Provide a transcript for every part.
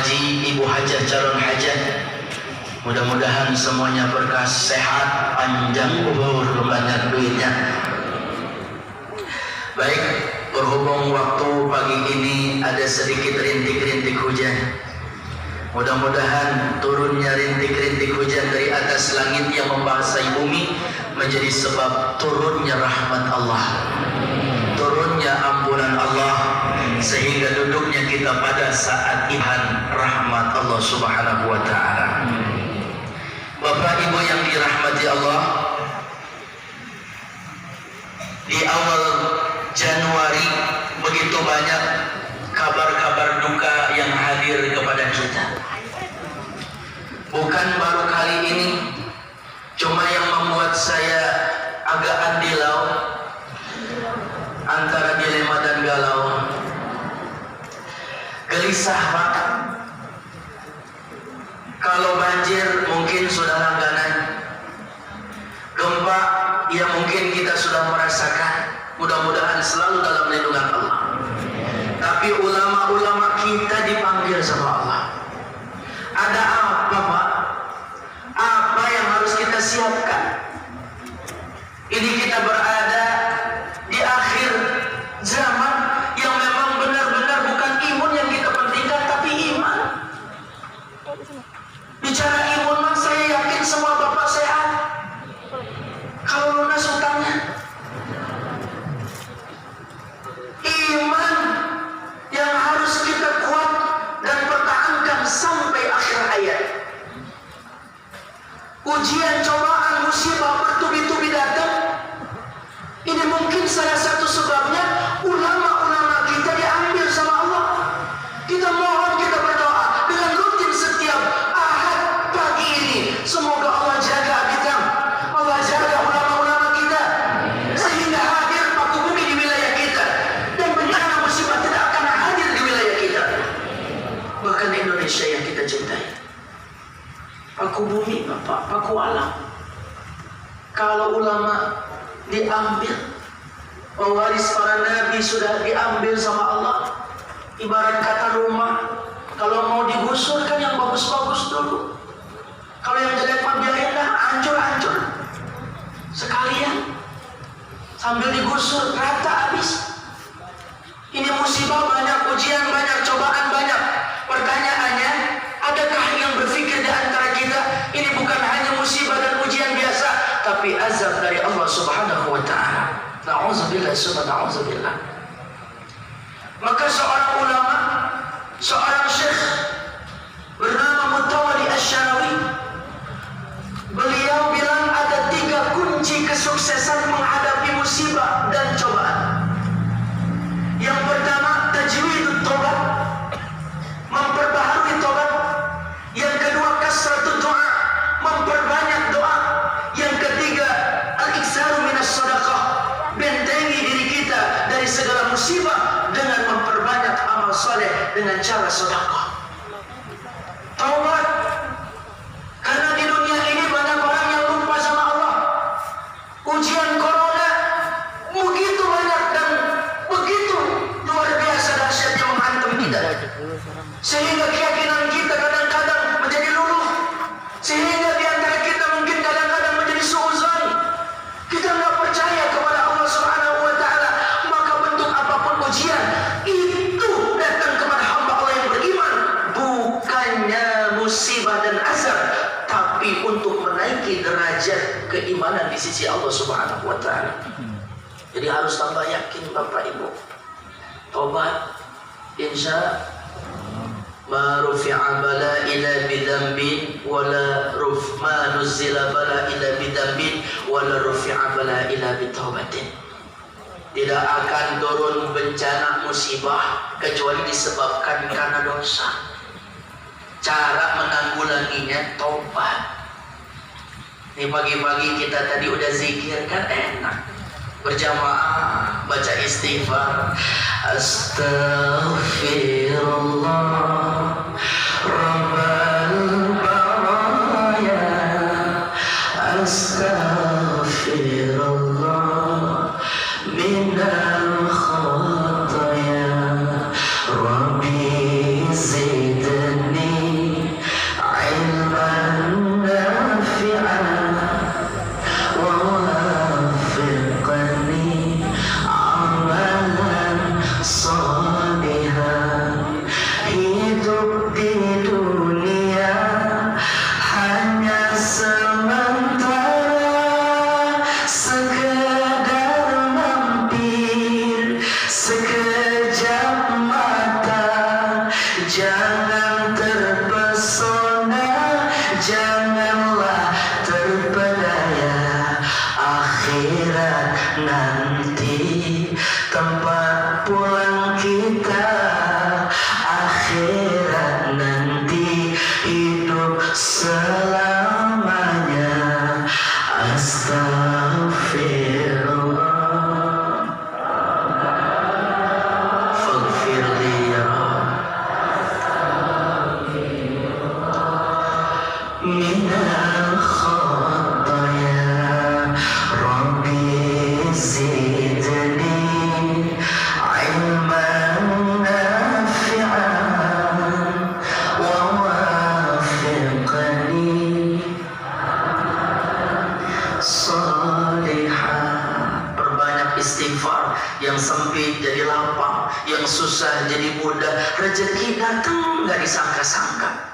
haji, ibu hajah, calon hajah, mudah-mudahan semuanya berkah, sehat, panjang umur, banyak duitnya. Baik, berhubung waktu pagi ini ada sedikit rintik-rintik hujan, mudah-mudahan turunnya rintik-rintik hujan dari atas langit yang membasahi bumi menjadi sebab turunnya rahmat Allah, turunnya ampunan Allah, sehingga duduknya kita pada saat ibadah rahmat Allah Subhanahu wa ta'ala. Bapak Ibu yang dirahmati Allah, di awal Januari begitu banyak kabar-kabar duka yang hadir kepada kita. Bukan baru kali ini, cuma yang membuat saya agak andilau, antara dilema dan galau, gelisah Pak. Kalau banjir mungkin sudah langganan, gempa ya mungkin kita sudah merasakan, mudah-mudahan selalu dalam lindungan Allah. Tapi ulama-ulama kita dipanggil sama Allah. Ada apa Pak? Apa yang harus kita siapkan? Ini kita berada di akhir zaman yang memang benar-benar bukan imun yang kita pentingkan, tapi iman. Bicara imun mah saya yakin semua bapak sehat. Kalau lunas utangnya, iman yang harus kita kuat dan pertahankan sampai akhir hayat. Ujian, cobaan, musibah bertubi-tubi datang. Ini mungkin salah satu sebabnya ulama-ulama kita diambil sama Allah. Kita mohon, kita berdoa dengan rutin setiap Ahad pagi ini. Semoga Allah jaga kita, Allah jaga ulama-ulama kita, sehingga hadir paku bumi di wilayah kita dan bencana musibah tidak akan hadir di wilayah kita. Bahkan Indonesia yang kita cintai, paku bumi Bapak, paku alam. Kalau ulama diambil, pewaris para nabi sudah diambil sama Allah. Ibarat kata rumah, kalau mau digusur kan yang bagus-bagus dulu. Kalau yang jelek mah biarinlah, hancur-hancur sekalian, sambil digusur rata habis. Ini musibah banyak, ujian banyak, cobaan banyak. Pertanyaannya, adakah yang berpikir di antara kita ini bukan hanya musibah dan ujian biasa, tapi azab dari Allah Subhanahu wa ta'ala? Na'udzubillah, na'udzubillah. Maka seorang ulama, seorang syekh bernama Mutawalli Asy-Syarawi, beliau bilang ada 3 kunci kesuksesan menghadapi musibah dan cobaan. Yang pertama, tajwidut tobat, memperbaharui tobat. Yang kedua, kasratut doa, memperbanyak doa. Yang ketiga, al-iktsaru minas shadaqah, bentengi diri kita dari segala musibah dengan memperbanyak amal saleh dengan cara sedekah. Taubat. Karena di dunia ini banyak orang yang lupa sama Allah. Ujian corona begitu banyak dan begitu luar biasa dahsyatnya menghantam kita, sehingga keyakinan kita kadang-kadang menjadi luluh, sehingga di antara kita mungkin kadang-kadang menjadi suuzon. Kita nggak percaya kepada Allah Subhanahu wa ta'ala. Maka bentuk apapun ujian itu datang kepada hamba Allah yang beriman, bukannya musibah dan azab, tapi untuk menaiki derajat keimanan di sisi Allah Subhanahu wa ta'ala. Jadi harus tambah yakin Bapak Ibu. Tobat, insya ma rufi'a bala ila bidambin wala ma nuzila bala ila bidambin wala rufi'a bala ila bitaubatin. Tidak akan turun bencana musibah kecuali disebabkan karena dosa. Cara menanggulanginya tobat. Ini pagi-pagi kita tadi udah zikir kan enak, berjamaah baca istighfar, astaghfirullah rabbal baraya, astaghfirullah minal khataya, rabbi zidni hidup di dunia hanya sementara, sekedar mampir sekejap mata. Jangan terpesona, janganlah terpedaya. Akhirat nanti tempat pulang kita. Akhirat nanti hidup selamanya. Astaghfirullah, faghfirli ya minal khataya. Rabbi zidni ilman nafi'an wa wafiqni salihah. Perbanyak istighfar, yang sempit jadi lapang, yang susah jadi mudah, rezeki datang nggak disangka-sangka.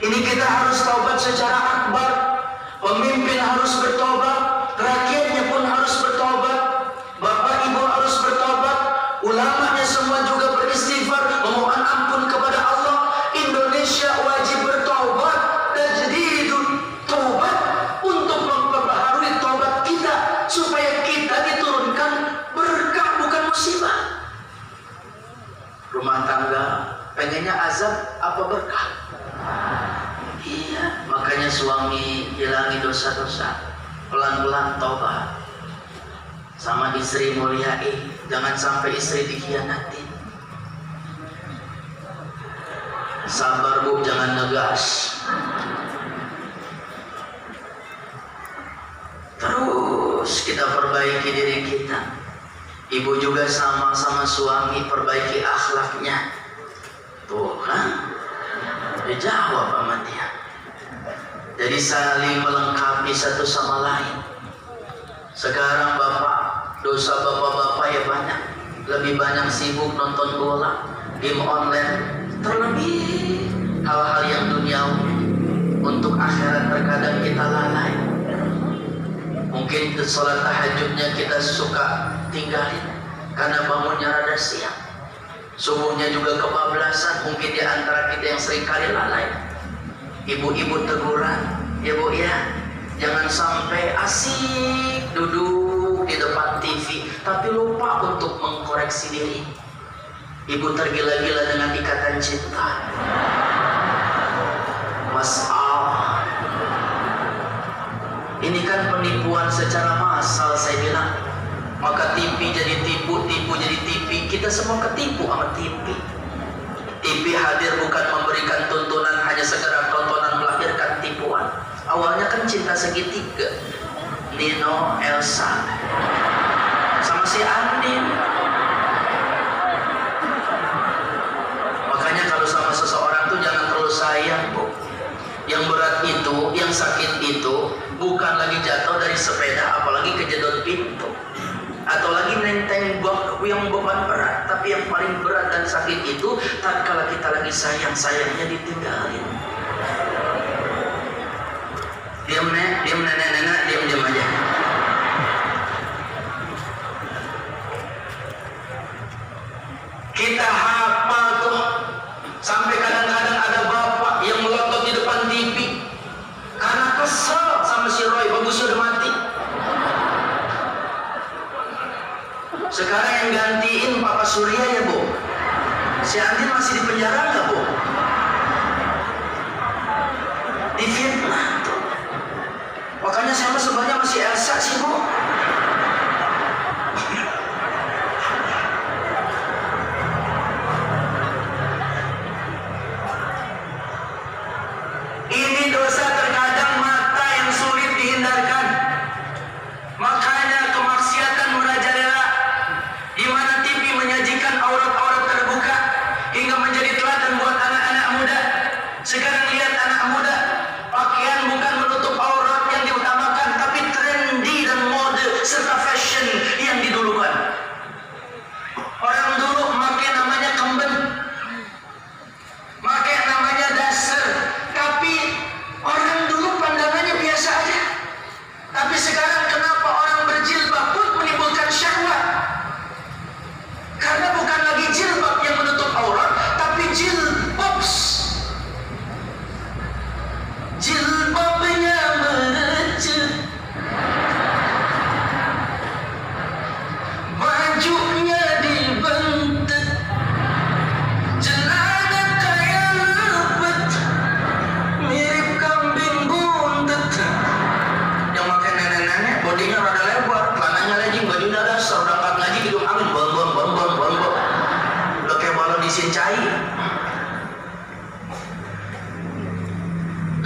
Ini kita harus taubat secara akbar. Pemimpin harus bertobat, rakyatnya pun harus bertobat, bapak ibu harus bertobat, ulamanya semua juga beristighfar, memohon ampun kepada Allah. Indonesia wajib bertobat. Tajdidul taubat, untuk memperbaharui taubat kita supaya kita diturunkan berkah bukan musibah. Rumah tangga pengennya azab apa berkah? Iya, makanya suami hilangi dosa-dosa, pelan-pelan taubat. Sama istri muliai, jangan sampai istri dikhianati. Sabar bu, jangan ngegas. Terus kita perbaiki diri kita. Ibu juga sama suami, perbaiki akhlaknya. Tuh kan, dijawab sama dia. Jadi saling melengkapi satu sama lain. Sekarang bapak, dosa bapak-bapak ya banyak. Lebih banyak sibuk nonton bola, game online, terlebih hal-hal yang duniawi. Untuk akhirat terkadang kita lalai. Mungkin sholat tahajudnya kita suka tinggalin karena bangunnya rada siang. Subuhnya juga kebablasan, mungkin di antara kita yang seringkali lalai. Ibu-ibu teguran, ya bu ya, jangan sampai asik duduk di depan TV tapi lupa untuk mengkoreksi diri. Ibu tergila-gila dengan ikatan cinta. Masalah ini kan penipuan secara massal, saya bilang. Maka TV jadi tipu, tipu jadi TV. Kita semua ketipu sama TV. TV hadir bukan memberikan tuntunan, hanya sekedar tontonan melahirkan tipuan. Awalnya kan cinta segitiga, Nino, Elsa, sama si Andin. Makanya kalau sama seseorang tuh jangan terlalu sayang bu. Yang berat itu, yang sakit itu bukan lagi jatuh dari sepeda, apalagi kejedot pintu, atau lagi nenteng bak yang beban berat. Tapi yang paling berat dan sakit itu tatkala kita lagi sayangnya ditinggalin. Diam nenek, diam aja. Kita hafal tuh sampai kadang-kadang ada bapak yang melotot di depan TV karena kesel sama si Roy, bagusnya udah mati. Sekarang yang gantiin Papa Surya ya bu. Si Andin masih di penjara nggak bu? Di Vietnam tuh. Makanya saya sebenarnya masih Elsa sih bu. Ini dosa terkadang mata yang sulit dihindarkan. Makanya kemaksiatan merajalela, di mana TV menyajikan aurat-aurat terbuka hingga menjadi teladan buat anak-anak muda. Sekarang lihat anak muda, pakaian bukan menutup aurat yang diutamakan, tapi trendy dan mode serta fashion yang didulukan. Orang dulu pakai namanya kemben, pakai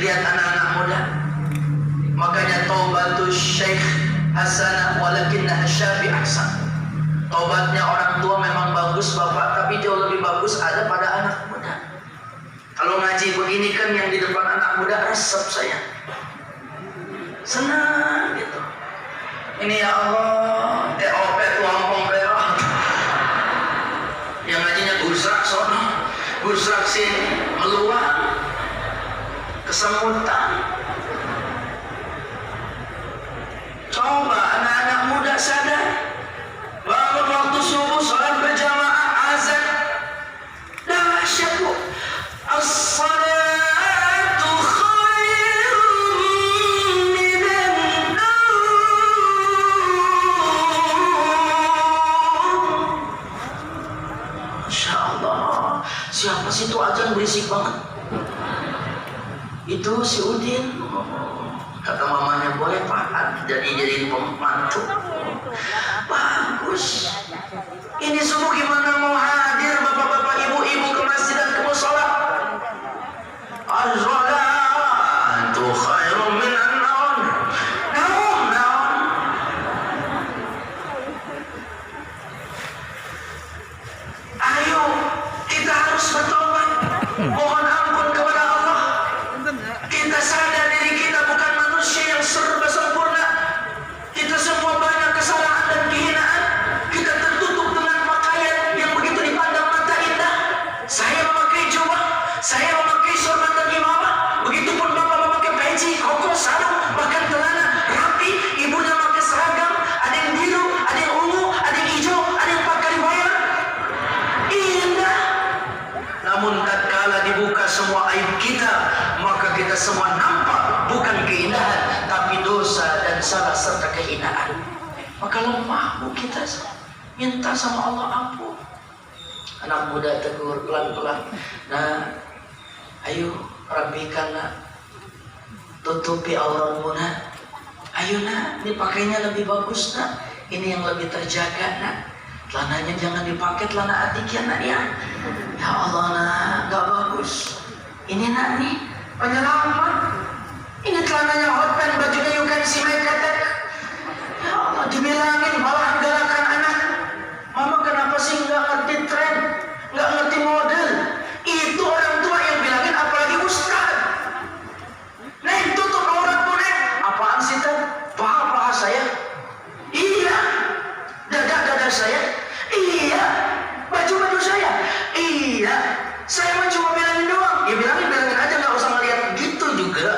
Lihat anak-anak muda. Makanya taubatus syekh hasanah walakinnaha syafi ahsan. Taubatnya orang tua memang bagus bapak, tapi jauh lebih bagus ada pada anak muda. Kalau ngaji begini kan yang di depan anak muda resep saya. Senang gitu. Ini ya Allah, TOP tuampong merah. Yang ngajinya gusrak sono, gusrak sini, meluang, kesemutan. Coba anak-anak muda sadar, bangun waktu subuh, sholat berjamaah, azan, dahsyat bu. As-salatu khairun minan naum. Masya Allah, siapa sih itu azan berisik banget? Itu si Udin. Kata mamanya, boleh Pak jadi pembantu. Bagus. Ini subuh gimana mau hadir bapak-bapak, ibu-ibu ke masjid dan ke mushola? Az-salatu khairun minan naum. Naum. Ayo, kita harus bertobat. Mohon ampun kepada Allah. Kita sadar diri kita bukan manusia yang serba sempurna. Kita semua banyak kesalahan dan kehinaan. Kita tertutup dengan pakaian yang begitu dipandang mata indah. Saya memakai jubah, saya memakai sorban dan imamah. Begitupun bapak memakai peci, koko, sarung, bahkan celana rapi. Ibunya memakai seragam, ada yang biru, ada yang ungu, ada yang hijau, ada yang pakai bayar. Indah. Namun tatkala dibuka semua aib kita, maka kita semua nampak bukan keindahan, tapi dosa dan salah serta kehinaan. Maka lemah bu kita, minta sama Allah ampun. Anak muda tegur pelan-pelan. Nah, ayo rapikan nak, tutupi auratmu nak. Ayo nak, ini pakainya lebih bagus nak. Ini yang lebih terjaga nak. Celananya jangan dipakai celana atik ya nak ya. Ya Allah nak, gak bagus. Ini nak nih penyelamat. Ini celananya hotpan, bajunya you can see my katak. Ya Allah, dibilangin malah galakan anak. Mama kenapa sih nggak ngerti tren, nggak ngerti model? Itu orang tua yang bilangin, apalagi ustaz. Neng, tutup auratmu neng. Apaan sih tan? Paha saya? Iya. Dada saya? Iya. Baju saya? Iya. Saya mah cuma bilangin doang. Ya bilangin aja, nggak usah ngeliat gitu juga.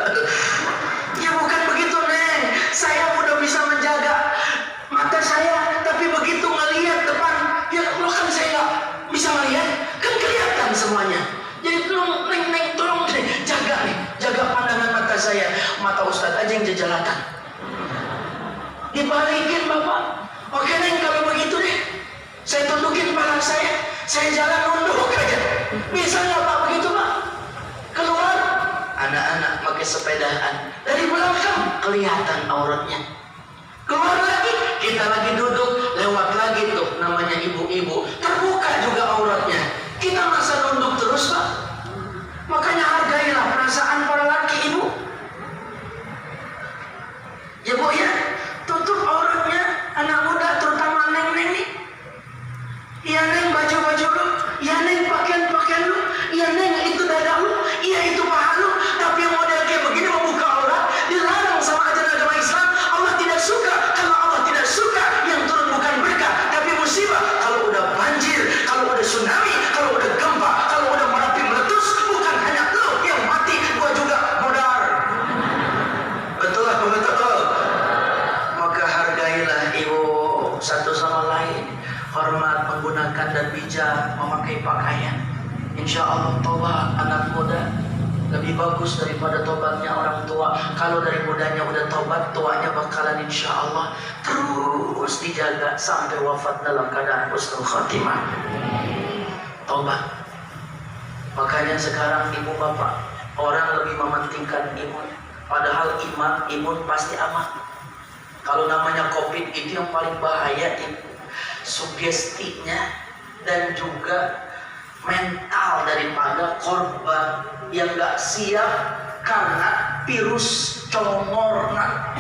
Ya bukan begitu neng. Saya udah bisa menjaga mata saya, tapi begitu ngelihat depan, ya lo kan saya nggak bisa ngelihat, kan kelihatan semuanya. Jadi tolong neng tolong deh, jaga pandangan mata saya. Mata ustadz aja yang jejalatan. Dibalikin bapak. Oke neng, kalau begitu deh, saya tundukin kepala saya jalan nunduk aja. Bisa nggak pak begitu pak? Keluar, anak-anak pakai sepedaan, dari belakang kelihatan auratnya. Keluar lagi, kita lagi duduk, lewat lagi tuh namanya ibu-ibu, terbuka juga auratnya. Kita masa nunduk terus pak? Makanya hargailah perasaan para laki ibu. Ya bu ya, tutup auratnya anak muda, terutama neng-neng nih. Ya neng, baju-baju lu, ya neng, pakaian-pakaian lu, ya neng, itu dada lu, iya itu paha lu. Tapi yang model kayak begini membuka aurat dilarang sama ajaran agama Islam. Allah tidak suka. Kalau Allah tidak suka, yang turun bukan berkah tapi musibah. Kalau udah banjir, kalau udah tsunami, kalau udah gempa, kalau udah Merapi meletus, bukan hanya lu yang mati, gua juga modar. Betul apa betul? Maka hargailah ibu satu sama lain, hormat menggunakan dan bijak memakai pakaian. Insya Allah tobat anak muda lebih bagus daripada tobatnya orang tua. Kalau dari mudanya udah tobat, tuanya bakalan insya Allah terus dijaga sampai wafat dalam keadaan husnul khatimah. Tobat. Makanya sekarang ibu bapak, orang lebih mementingkan imun. Padahal imun pasti aman. Kalau namanya COVID itu yang paling bahaya itu sugestinya dan juga mental daripada korban yang gak siap karena virus congorna.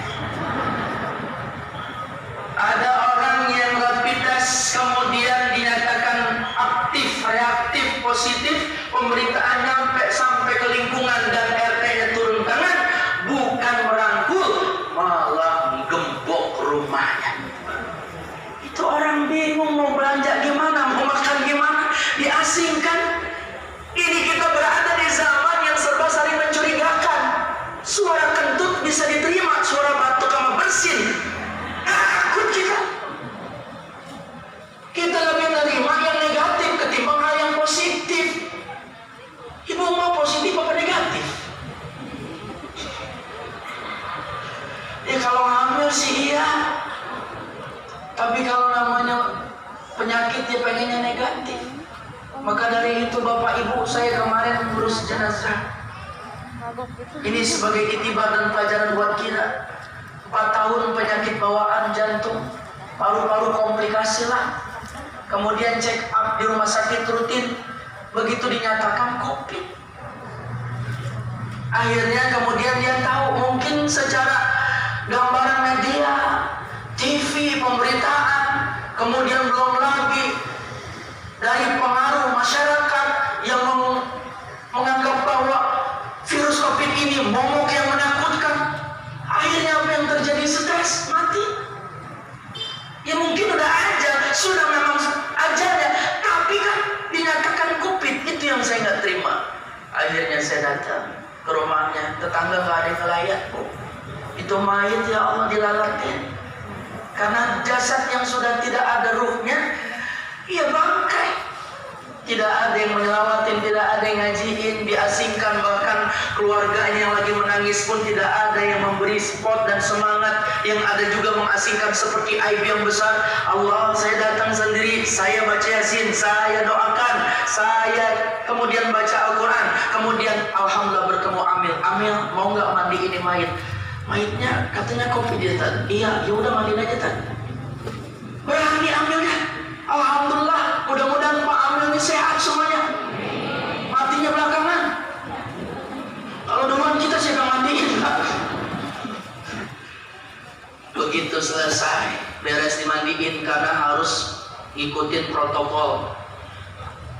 Ada orang yang rapid test kemudian dinyatakan aktif, reaktif, positif, pemberitaan nyampe sampai ke lingkungan dan RT-nya turun tangan, bukan merangkul, malah gembok rumahnya. Itu orang bingung mau belanja gimana, mau makan gimana, diasingkan. Ini kita berada di zaman yang serba saling mencurigakan. Suara kentut bisa diterima, suara batuk sama bersin takut kita. Kita lebih menerima yang negatif ketimbang hal yang positif. Ibu mau positif apa negatif? Ya kalau hamil sih iya, tapi kalau namanya penyakit ya pengennya negatif. Maka dari itu Bapak Ibu, saya kemarin ngurus jenazah. Ini sebagai itibar dan pelajaran buat kita. 4 tahun penyakit bawaan jantung, paru-paru komplikasi lah. Kemudian check up di rumah sakit rutin, begitu dinyatakan COVID. Akhirnya kemudian dia tahu, mungkin secara gambaran media, TV, pemberitaan, kemudian belum lagi dari pengaruh masyarakat yang menganggap bahwa virus COVID ini momok yang menakutkan. Akhirnya apa yang terjadi? Stres, mati. Ya mungkin udah aja, sudah memang ajalnya, tapi kan dinyatakan COVID. Itu yang saya nggak terima. Akhirnya saya datang ke rumahnya, tetangga nggak ada yang ngelayak, Bu. Itu mayat ya Allah dilalatin. Karena jasad yang sudah tidak ada ruhnya, ya bangkai. Tidak ada yang menyelawatin, tidak ada yang ngajiin, diasingkan, bahkan keluarganya yang lagi menangis pun tidak ada yang memberi support dan semangat. Yang ada juga mengasingkan seperti aib yang besar. Allah, saya datang sendiri, saya baca Yasin, saya doakan, saya kemudian baca Al-Quran, kemudian alhamdulillah bertemu Amil. Amil, mau nggak mandi ini mayit? Mayitnya katanya COVID ya Tad. Iya, ya udah mandiin aja Tad. Berani Amilnya. Alhamdulillah, mudah-mudahan Pak Amil ini sehat semuanya. Matinya belakangan. Kalau duluan kita siapa mandiin? Begitu selesai, beres dimandiin karena harus ngikutin protokol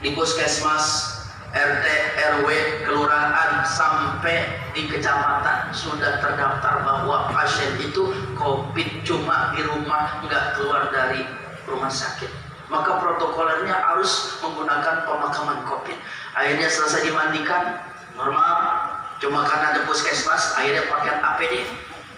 di puskesmas, RT, RW, kelurahan sampai di kecamatan sudah terdaftar bahwa pasien itu COVID, cuma di rumah, nggak keluar dari rumah sakit. Maka protokolernya harus menggunakan pemakaman COVID. Akhirnya selesai dimandikan normal, cuma karena ada puskesmas akhirnya pakaian APD.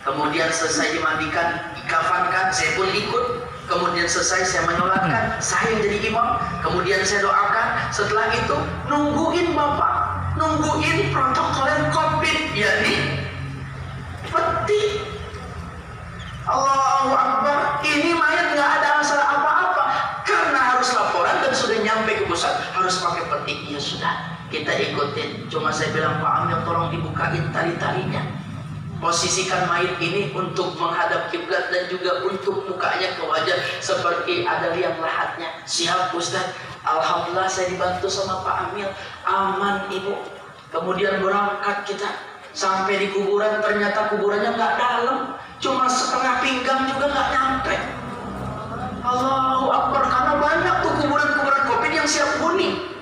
Kemudian selesai dimandikan, dikafankan, saya pun ikut. Kemudian selesai saya menyolatkan, saya jadi imam. Kemudian saya doakan. Setelah itu nungguin Bapak, nungguin protokoler COVID, yakni peti. Allahu Akbar. Ini mayat nggak ada masalah apa-apa karena harus laporan dan sudah nyampe ke pusat harus pakai peti. Ya sudah, kita ikutin. Cuma saya bilang Pak Amil tolong dibukain tali-talinya. Posisikan mayit ini untuk menghadap kiblat dan juga untuk mukanya ke wajah seperti ada liang lahatnya. Siap Ustaz. Alhamdulillah saya dibantu sama Pak Amil. Aman Ibu. Kemudian berangkat kita sampai di kuburan, ternyata kuburannya nggak dalam, cuma setengah pinggang juga nggak nyampe. Allahu Akbar, karena banyak tuh kuburan-kuburan COVID yang siap huni.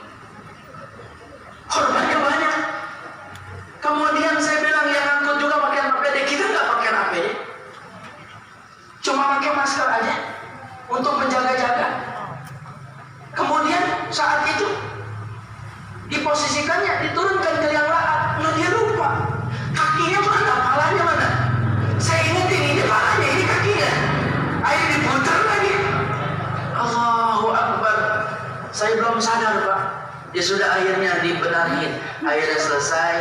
Korbannya banyak. Kemudian saya bilang yang ngangkut juga pakai APD, kita nggak pakai APD, cuma pakai masker aja untuk menjaga-jaga. Kemudian saat itu diposisikannya, diturunkan ke liang lahat, nah dia lupa kakinya mana, palanya mana. Saya ingetin ini palanya, ini kakinya. Ayo diputar lagi. Allahu Akbar. Saya belum sadar Pak. Ya sudah akhirnya dibenarin. Akhirnya selesai,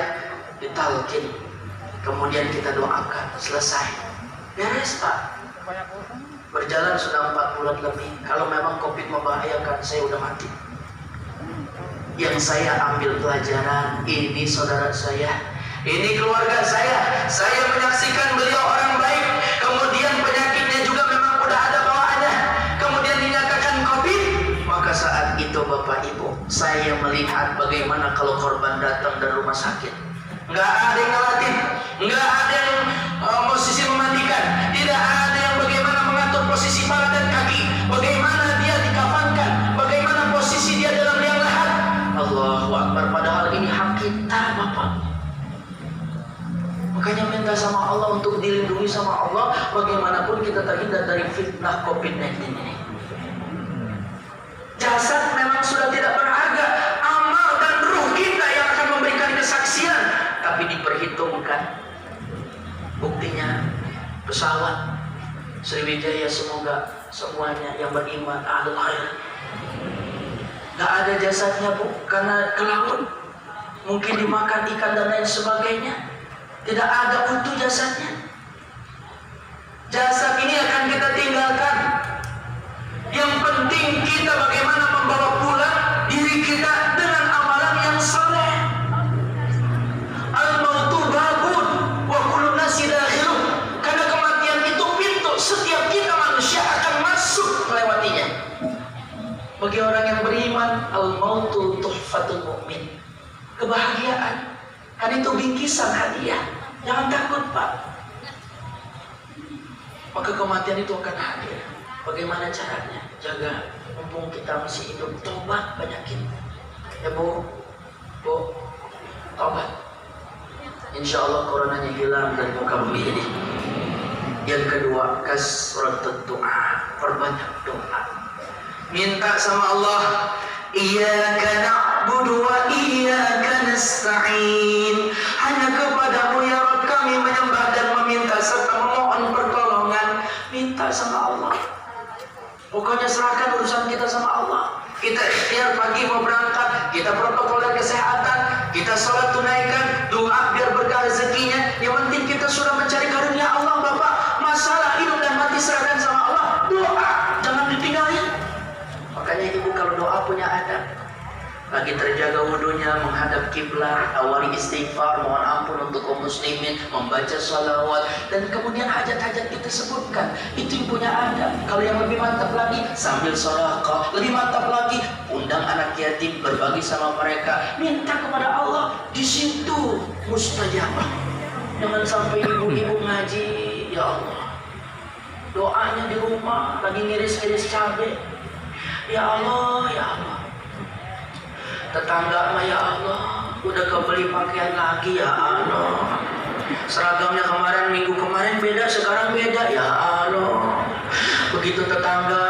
ditalkin. Kemudian kita doakan, selesai. Beres Pak. Berjalan sudah 4 bulan lebih. Kalau memang COVID membahayakan, saya udah mati. Yang saya ambil pelajaran, ini saudara saya, ini keluarga saya menyaksikan beliau orang baik, kemudian penyakitnya juga memang udah ada bawaannya, kemudian dinyatakan COVID. Maka saat itu Bapak Ibu, saya melihat bagaimana kalau korban datang dari rumah sakit, nggak ada yang ngelatin, nggak ada yang posisi memandikan, tidak ada yang bagaimana mengatur posisi kepala dan kaki, bagaimana dia dikafankan, bagaimana posisi dia dalam liang lahat. Allahu Akbar, padahal ini hak kita, Bapak. Makanya minta sama Allah untuk dilindungi sama Allah, bagaimanapun kita terhindar dari fitnah COVID-19 ini. Jasad memang sudah tidak berharga, amal dan ruh kita yang akan memberikan kesaksian, tapi diperhitungkan. Buktinya pesawat Sriwijaya, semoga semuanya yang beriman ahlul khair. Gak ada jasadnya, Bu, karena ke laut mungkin dimakan ikan dan lain sebagainya. Tidak ada utuh jasadnya. Jasad ini akan kita tinggalkan. Yang penting kita bagaimana membawa pulang diri kita dengan amalan yang saleh. Al-mautu babun wa kullu nasi dakhiluh. Karena kematian itu pintu, setiap kita manusia akan masuk melewatinya. Bagi orang yang beriman, al-mautu tuhfatul mu'min. Kebahagiaan. Kan itu bingkisan hadiah. Jangan takut, Pak. Maka kematian itu akan hadir. Bagaimana caranya? Jaga, mumpung kita masih hidup, tobat banyakin. Ya, Bu, tobat. Insya Allah coronanya hilang dari muka bumi ini. Yang kedua, kasratut doa, perbanyak doa. Minta sama Allah, iyyaka na'budu wa iyyaka nasta'in. Hanya kepadamu ya Rabb kami menyembah dan meminta serta memohon pertolongan. Minta sama Allah. Pokoknya serahkan urusan kita sama Allah. Kita ikhtiar pagi mau berangkat, kita protokol kesehatan, kita sholat tunaikan, doa biar berkah rezekinya. Yang penting kita sudah mencari karunia Allah, Bapak. Masalah hidup dan mati serahkan sama Allah. Doa jangan ditinggalin. Makanya ibu kalau doa punya adab. Lagi terjaga wudunya, menghadap kiblat, awali istighfar, mohon ampun untuk kaum muslimin, membaca sholawat, dan kemudian hajat-hajat kita sebutkan. Itu yang punya adab. Kalau yang lebih mantap lagi, sambil sedekah, lebih mantap lagi, undang anak yatim, berbagi sama mereka, minta kepada Allah. Di situ mustajabah. Jangan sampai ibu-ibu ngaji, ya Allah, doanya di rumah lagi ngiris-ngiris cabai. Ya Allah, ya Allah. Tetangga mah ya Allah, udah kebeli pakaian lagi ya Allah. Seragamnya kemarin, minggu kemarin beda, sekarang beda ya Allah. Begitu tetangga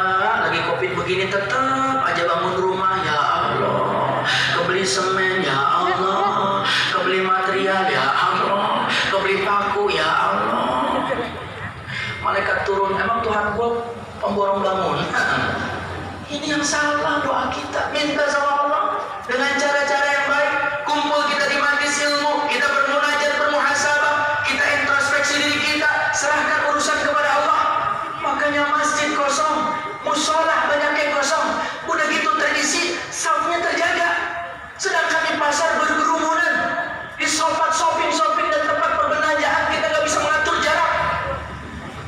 lagi COVID begini tetap aja bangun rumah ya Allah. Kebeli semen ya Allah, kebeli material ya Allah, kebeli paku ya Allah. Malaikat turun, emang Tuhan gua pemborong bangun. Ini yang salah doa kita. Minta sama Allah dengan cara-cara yang baik. Kumpul kita di majelis ilmu, kita bermunajat, bermuhasabah, kita introspeksi diri kita, serahkan urusan kepada Allah. Makanya masjid kosong, musola banyak yang kosong, udah gitu terisi, safnya terjaga. Sedangkan di pasar berkerumunan, di shopping dan tempat perbelanjaan kita nggak bisa mengatur jarak.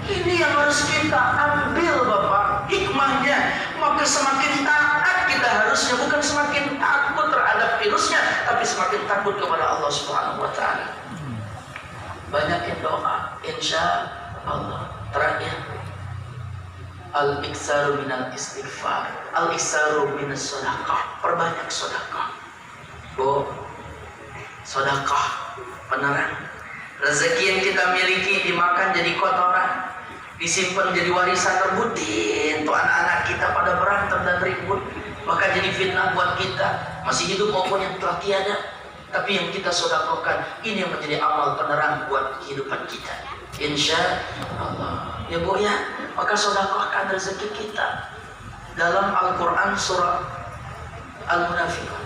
Ini yang harus kita ambil, Bapak, hikmahnya. Maka semakin taat kita harusnya, bukan semakin takut terhadap virusnya, tapi semakin takut kepada Allah Subhanahu wa Ta'ala. Banyakin doa, insya Allah. Terakhir, al-iksaru minal istighfar, al-iksaru minas sedekah, perbanyak sedekah. Bu, sedekah penerang. Rezeki yang kita miliki dimakan jadi kotoran, disimpan jadi warisan rebutin tuh anak-anak kita pada berantem dan ribut, maka jadi fitnah buat kita masih hidup maupun yang telah tiada. Tapi yang kita sedekahkan ini yang menjadi amal penerang buat kehidupan kita, insya Allah. Ya Bu ya, maka sedekahkan rezeki kita. Dalam Al-Quran surah Al-Munafiqun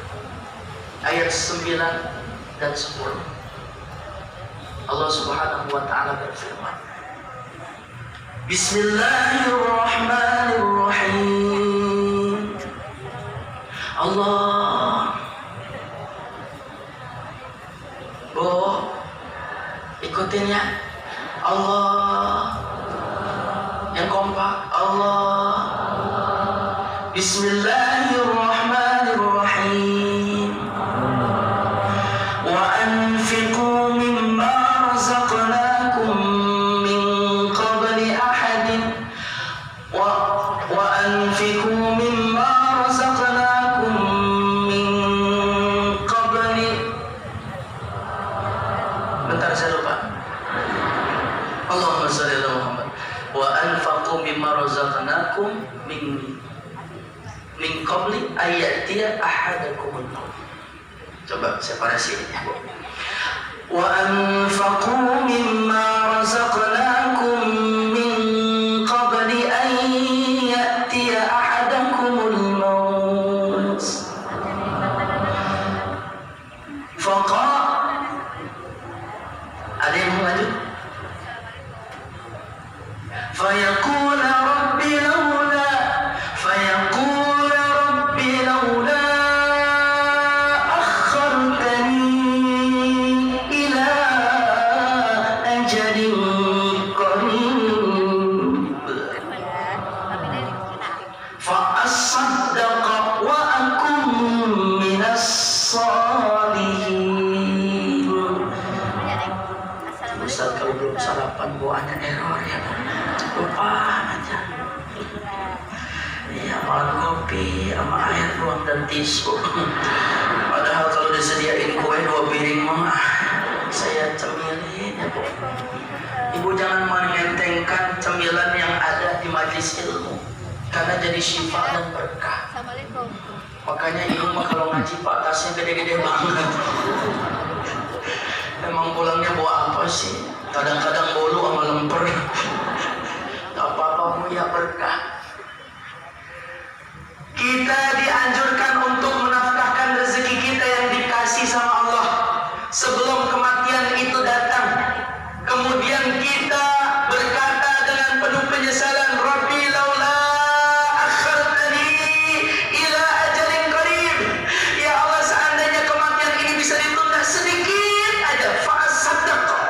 ayat 9 dan 10, Allah Subhanahu wa Ta'ala berfirman, Bismillahirrahmanirrahim. Allah, Bu, ikutin ya. Allah, yang kompak. Allah, Bismillahirrahmanirrahim. Wa anfiqu anfaqu mimma razaqnakum min qabli ayatiya ahadakumul maut. Coba separasi ini ya, Bu. Wa anfaqu mimma razaqnakum min qabli an ya'tiya ahadakumul maut. Faqa, ada yang mau lanjut? Fayaqula rabbi laula, fayaqula rabbi laula akhartani ila ajalin qarib fa asaddaqa wa akum minas salihin. Ustaz, kalau belum sarapan bawaannya error ya, lupa aja. Iya, makan kopi sama air ruang dan tisu. Padahal kalau disediain kue 2 piring mah saya cemilin ya, Bu. Ibu jangan mengentengkan cemilan yang ada di majelis ilmu, karena jadi syifa dan berkah. Makanya ibu mah kalau ngaji Pak tasnya gede-gede banget. Emang pulangnya bawa apa sih? Kadang-kadang bolu sama lemper. Gak apa-apa, Bu, ya berkah. Kita dianjurkan untuk menafkahkan rezeki kita yang dikasih sama Allah sebelum kematian itu datang. Kemudian kita berkata dengan penuh penyesalan, Rabbi laula akhartani ila ajalin qarib. Ya Allah, seandainya kematian ini bisa ditunda sedikit aja, fa'asaddaqa,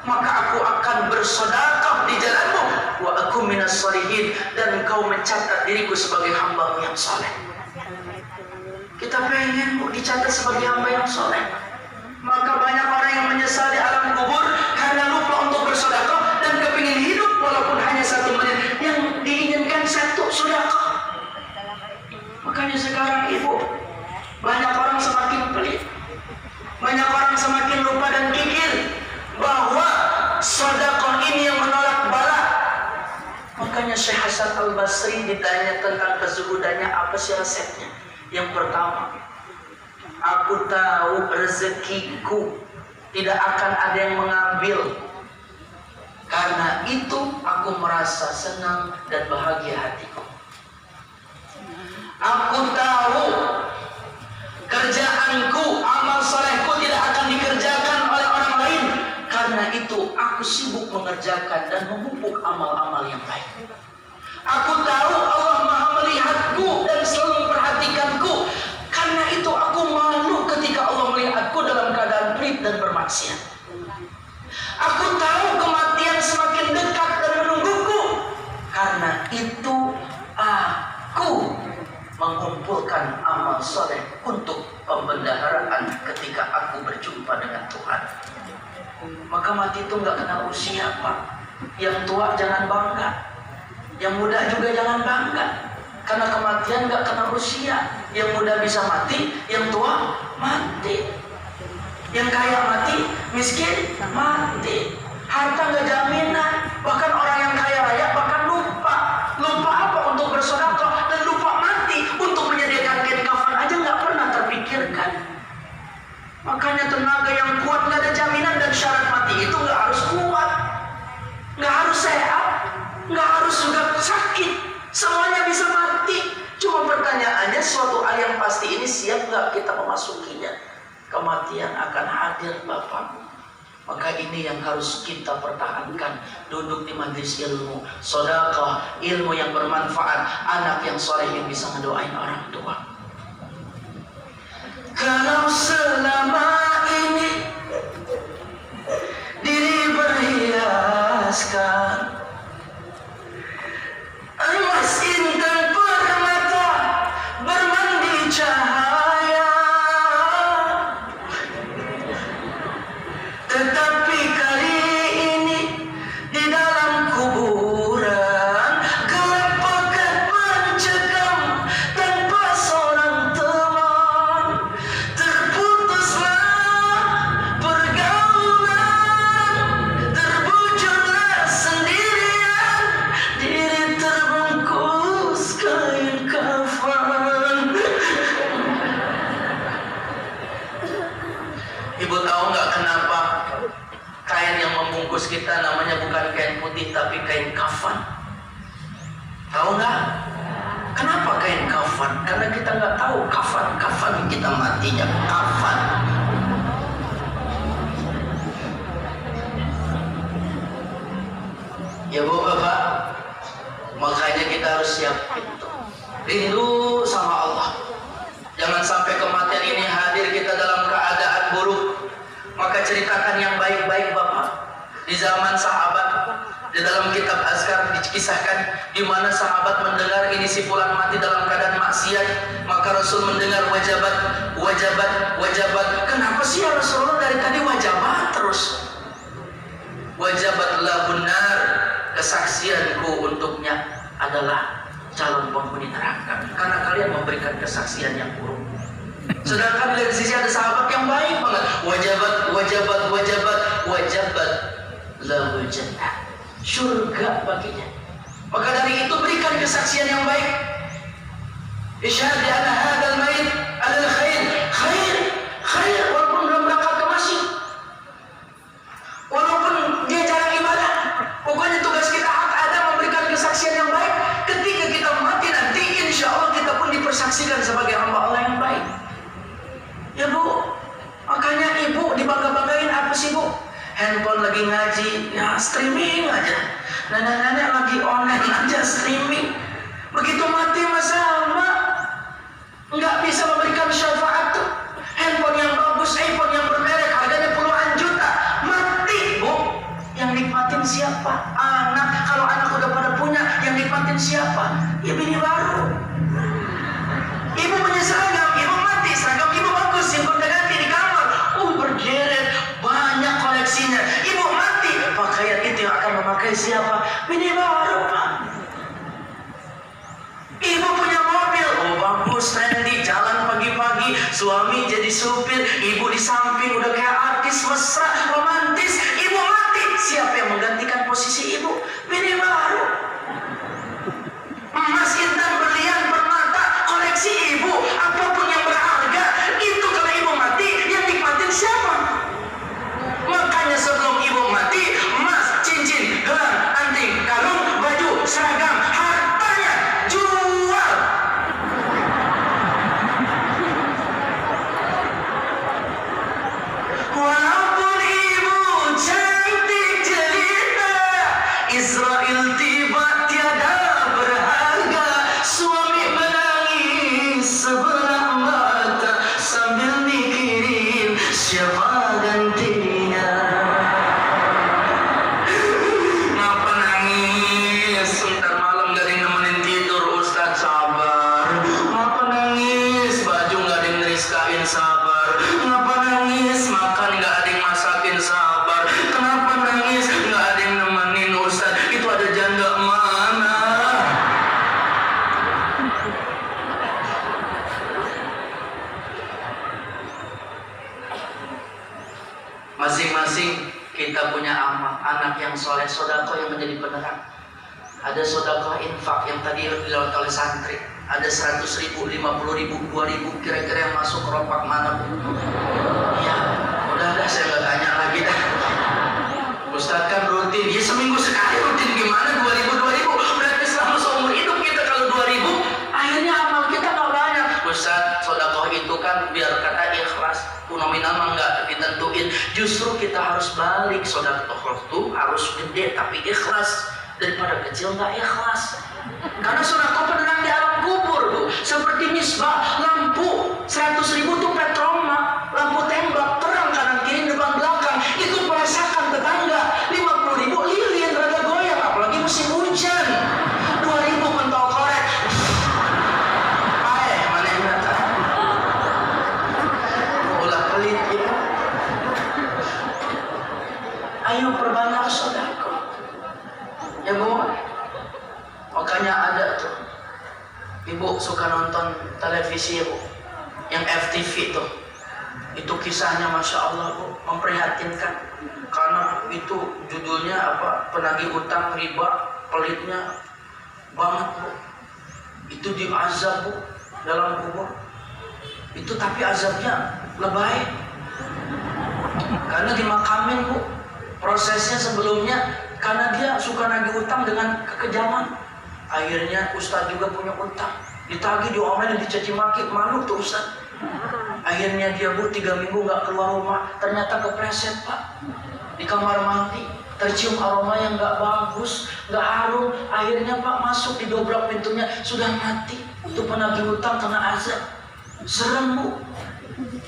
maka aku akan bersedekah di jalanmu, wa aku minas shalihin, dan engkau mencatat diriku sebagai hamba yang saleh. Kita pengen, Bu, dicatat sebagai hamba yang saleh. Maka banyak orang yang menyesal di alam kubur karena lupa untuk bersedekah dan kepingin hidup walaupun hanya 1 menit. Yang diinginkan 1 sedekah. Makanya sekarang, Ibu, banyak orang semakin pelit, banyak orang semakin lupa dan kikir bahwa sedekah ini yang menolak bala. Makanya Syekh Hasan Al-Basri ditanya tentang kezuhudannya, apa sih resepnya? Yang pertama, aku tahu rezekiku tidak akan ada yang mengambil. Karena itu aku merasa senang dan bahagia hatiku. Aku tahu kerjaanku, amal solehku tidak akan dikerjakan oleh orang lain. Karena itu aku sibuk mengerjakan dan memupuk amal-amal yang baik. Aku tahu Allah Maha melihatku dan selalu memperhatikanku. Karena itu aku malu ketika Allah melihatku dalam keadaan pelit dan bermaksiat. Aku tahu kematian semakin dekat dan menungguku. Karena itu aku mengumpulkan amal soleh untuk pembendaharaan ketika aku berjumpa dengan Tuhan. Maka mati itu nggak kenal usia, Pak. Yang tua jangan bangga, yang muda juga jangan bangga, karena kematian nggak kenal usia. Yang muda bisa mati, yang tua mati, yang kaya mati, miskin mati. Harta nggak jaminan. Bahkan orang yang kaya raya bahkan lupa apa untuk bersedekah dan lupa mati untuk menyediakan kain kafan aja nggak pernah terpikirkan. Makanya tenaga yang kuat nggak ada jaminan, dan syarat mati itu nggak harus kuat, nggak harus sehat, nggak harus juga sakit, semuanya bisa mati. Cuma pertanyaannya, suatu hal yang pasti ini siap nggak kita memasukinya? Kematian akan hadir, Bapak. Maka ini yang harus kita pertahankan. Duduk di majelis ilmu, sedekah, ilmu yang bermanfaat, anak yang soleh yang bisa ngedoain orang tua. Kalau selama ini diri berhiaskan emas intan permata bermandi cahaya, tetapi kali ini di dalam kuburan gelap pekat mencekam tanpa seorang teman. Terputuslah pergaulan, terbujurlah sendirian, diri kenapa kain yang membungkus kita namanya bukan kain putih tapi kain kafan? Tahu nggak? Kenapa kain kafan? Karena kita nggak tahu kapan kita matinya. Kafan. Ya Bu, Bapak, makanya kita harus siap rindu sama Allah. Jangan sampai kematian ini hadir kita dalam keadaan buruk. Maka ceritakan yang baik-baik Bapak. Di zaman sahabat, di dalam kitab Azkar dikisahkan di mana sahabat mendengar ini si fulan mati dalam keadaan maksiat, maka Rasul mendengar wajabat. Kenapa sih ya Rasulullah dari tadi wajabat terus? Wajabat lahun nar, kesaksianku untuknya adalah calon penghuni neraka karena kalian memberikan kesaksian yang buruk. Sedangkan dari sisi ada sahabat yang baik banget. Wajabat lahul jannah, surga baginya. Maka dari itu berikan kesaksian yang baik. Isyhad bi anna hadzal mayit alal khair walaupun belum berangkat ke masjid. Walaupun dia jarang ibadah. Pokoknya tugas kita ada memberikan kesaksian yang baik. Ketika kita mati nanti insya Allah kita pun dipersaksikan sebagai hamba Allah yang baik. Ya Bu, makanya ibu dibangga-banggain apa sih Bu? Handphone lagi ngaji, ya streaming aja. Nenek-nenek lagi online aja streaming. Begitu mati sama, nggak bisa memberikan syafaat tuh. Handphone yang bagus, iPhone yang bermerek, harganya puluhan juta, mati Bu. Yang nikmatin siapa? Anak. Kalau anak udah pada punya, yang nikmatin siapa? Ya bini baru. Ibu punya seragam, ibu mati, seragam ibu bagus, yang udah ganti di kamar, berjeret, banyak koleksinya. Ibu mati, pakaian itu yang akan memakai siapa? Bini baru Pak. Ibu punya mobil, bagus, trendy, jalan pagi-pagi, suami jadi supir, ibu di samping udah kayak artis mesra, romantis. Ibu mati, siapa yang menggantikan posisi ibu? Bini baru. Emas, intan, berlian, permata, koleksi ibu, apapun yang berharga, itu kalau ibu mati, yang nikmatin siapa? Makanya sebelum ibu mati, emas, cincin, gelang, anting, kalung, baju, seragam, hartanya jual. Walaupun ibu cantik jelita, Israel tiba tiada berharga. Suami menangis sebelah mata sambil mikirin siapa gantinya. Ngapa nangis? Ntar malam gak ada yang nemenin tidur, Ustaz, sabar. Ngapa nangis? Baju gak ada yang neriskain, sabar. Ngapa nangis? Makan gak ada yang masakin, sabar. Kenapa nangis? Gak ada yang nemenin, Ustaz. Itu ada janda mana? Masing-masing kita punya anak yang soleh, sodako yang menjadi penerang. Ada sodako infak yang tadi dilakukan oleh santri. Ada 100.000, 50.000, 2.000, kira-kira yang masuk keropak mana Bu? Ya, udah saya nggak tanya lagi dah. Ustaz kan rutin, ya seminggu sekali rutin, gimana 2.000? Berarti selama seumur hidup kita kalau 2.000, akhirnya amal kita nggak banyak. Ustaz, sodakoh itu kan biar kata ikhlas, nominal mah nggak ditentuin. Justru kita harus balik, sodakoh itu harus gede tapi ikhlas daripada kecil nggak ikhlas. Karena sodakoh penenang di alam kubur Bu, seperti misbah lampu 100.000 tuh petroma, lampu tembak terang kanan kiri depan belakang, itu merasakan tetangga. 50.000 lilin rada goyang, apalagi musim hujan. 2.000 pentol korek. Mana yang datang? Ulah pelit ya. Ayo perbanyak sodako. Ya Bu. Makanya ada tuh, ibu suka nonton televisi ya Bu, yang FTV tuh, itu kisahnya Masya Allah Bu, memprihatinkan. Karena itu judulnya apa, penagih utang riba, pelitnya banget Bu. Itu diazab Bu dalam kubur. Itu tapi azabnya lebay. Karena dimakamin Bu. Prosesnya sebelumnya karena dia suka nagih utang dengan kekejaman. Akhirnya Ustadz juga punya utang. Ditagih, diomelin, dicaci maki, malu tuh Ustadz. Akhirnya dia Bu 3 minggu nggak keluar rumah. Ternyata kepleset Pak. Di kamar mandi tercium aroma yang nggak bagus, nggak harum. Akhirnya Pak masuk, didobrak pintunya, sudah mati. Itu penagih utang kena azab. Serem Bu.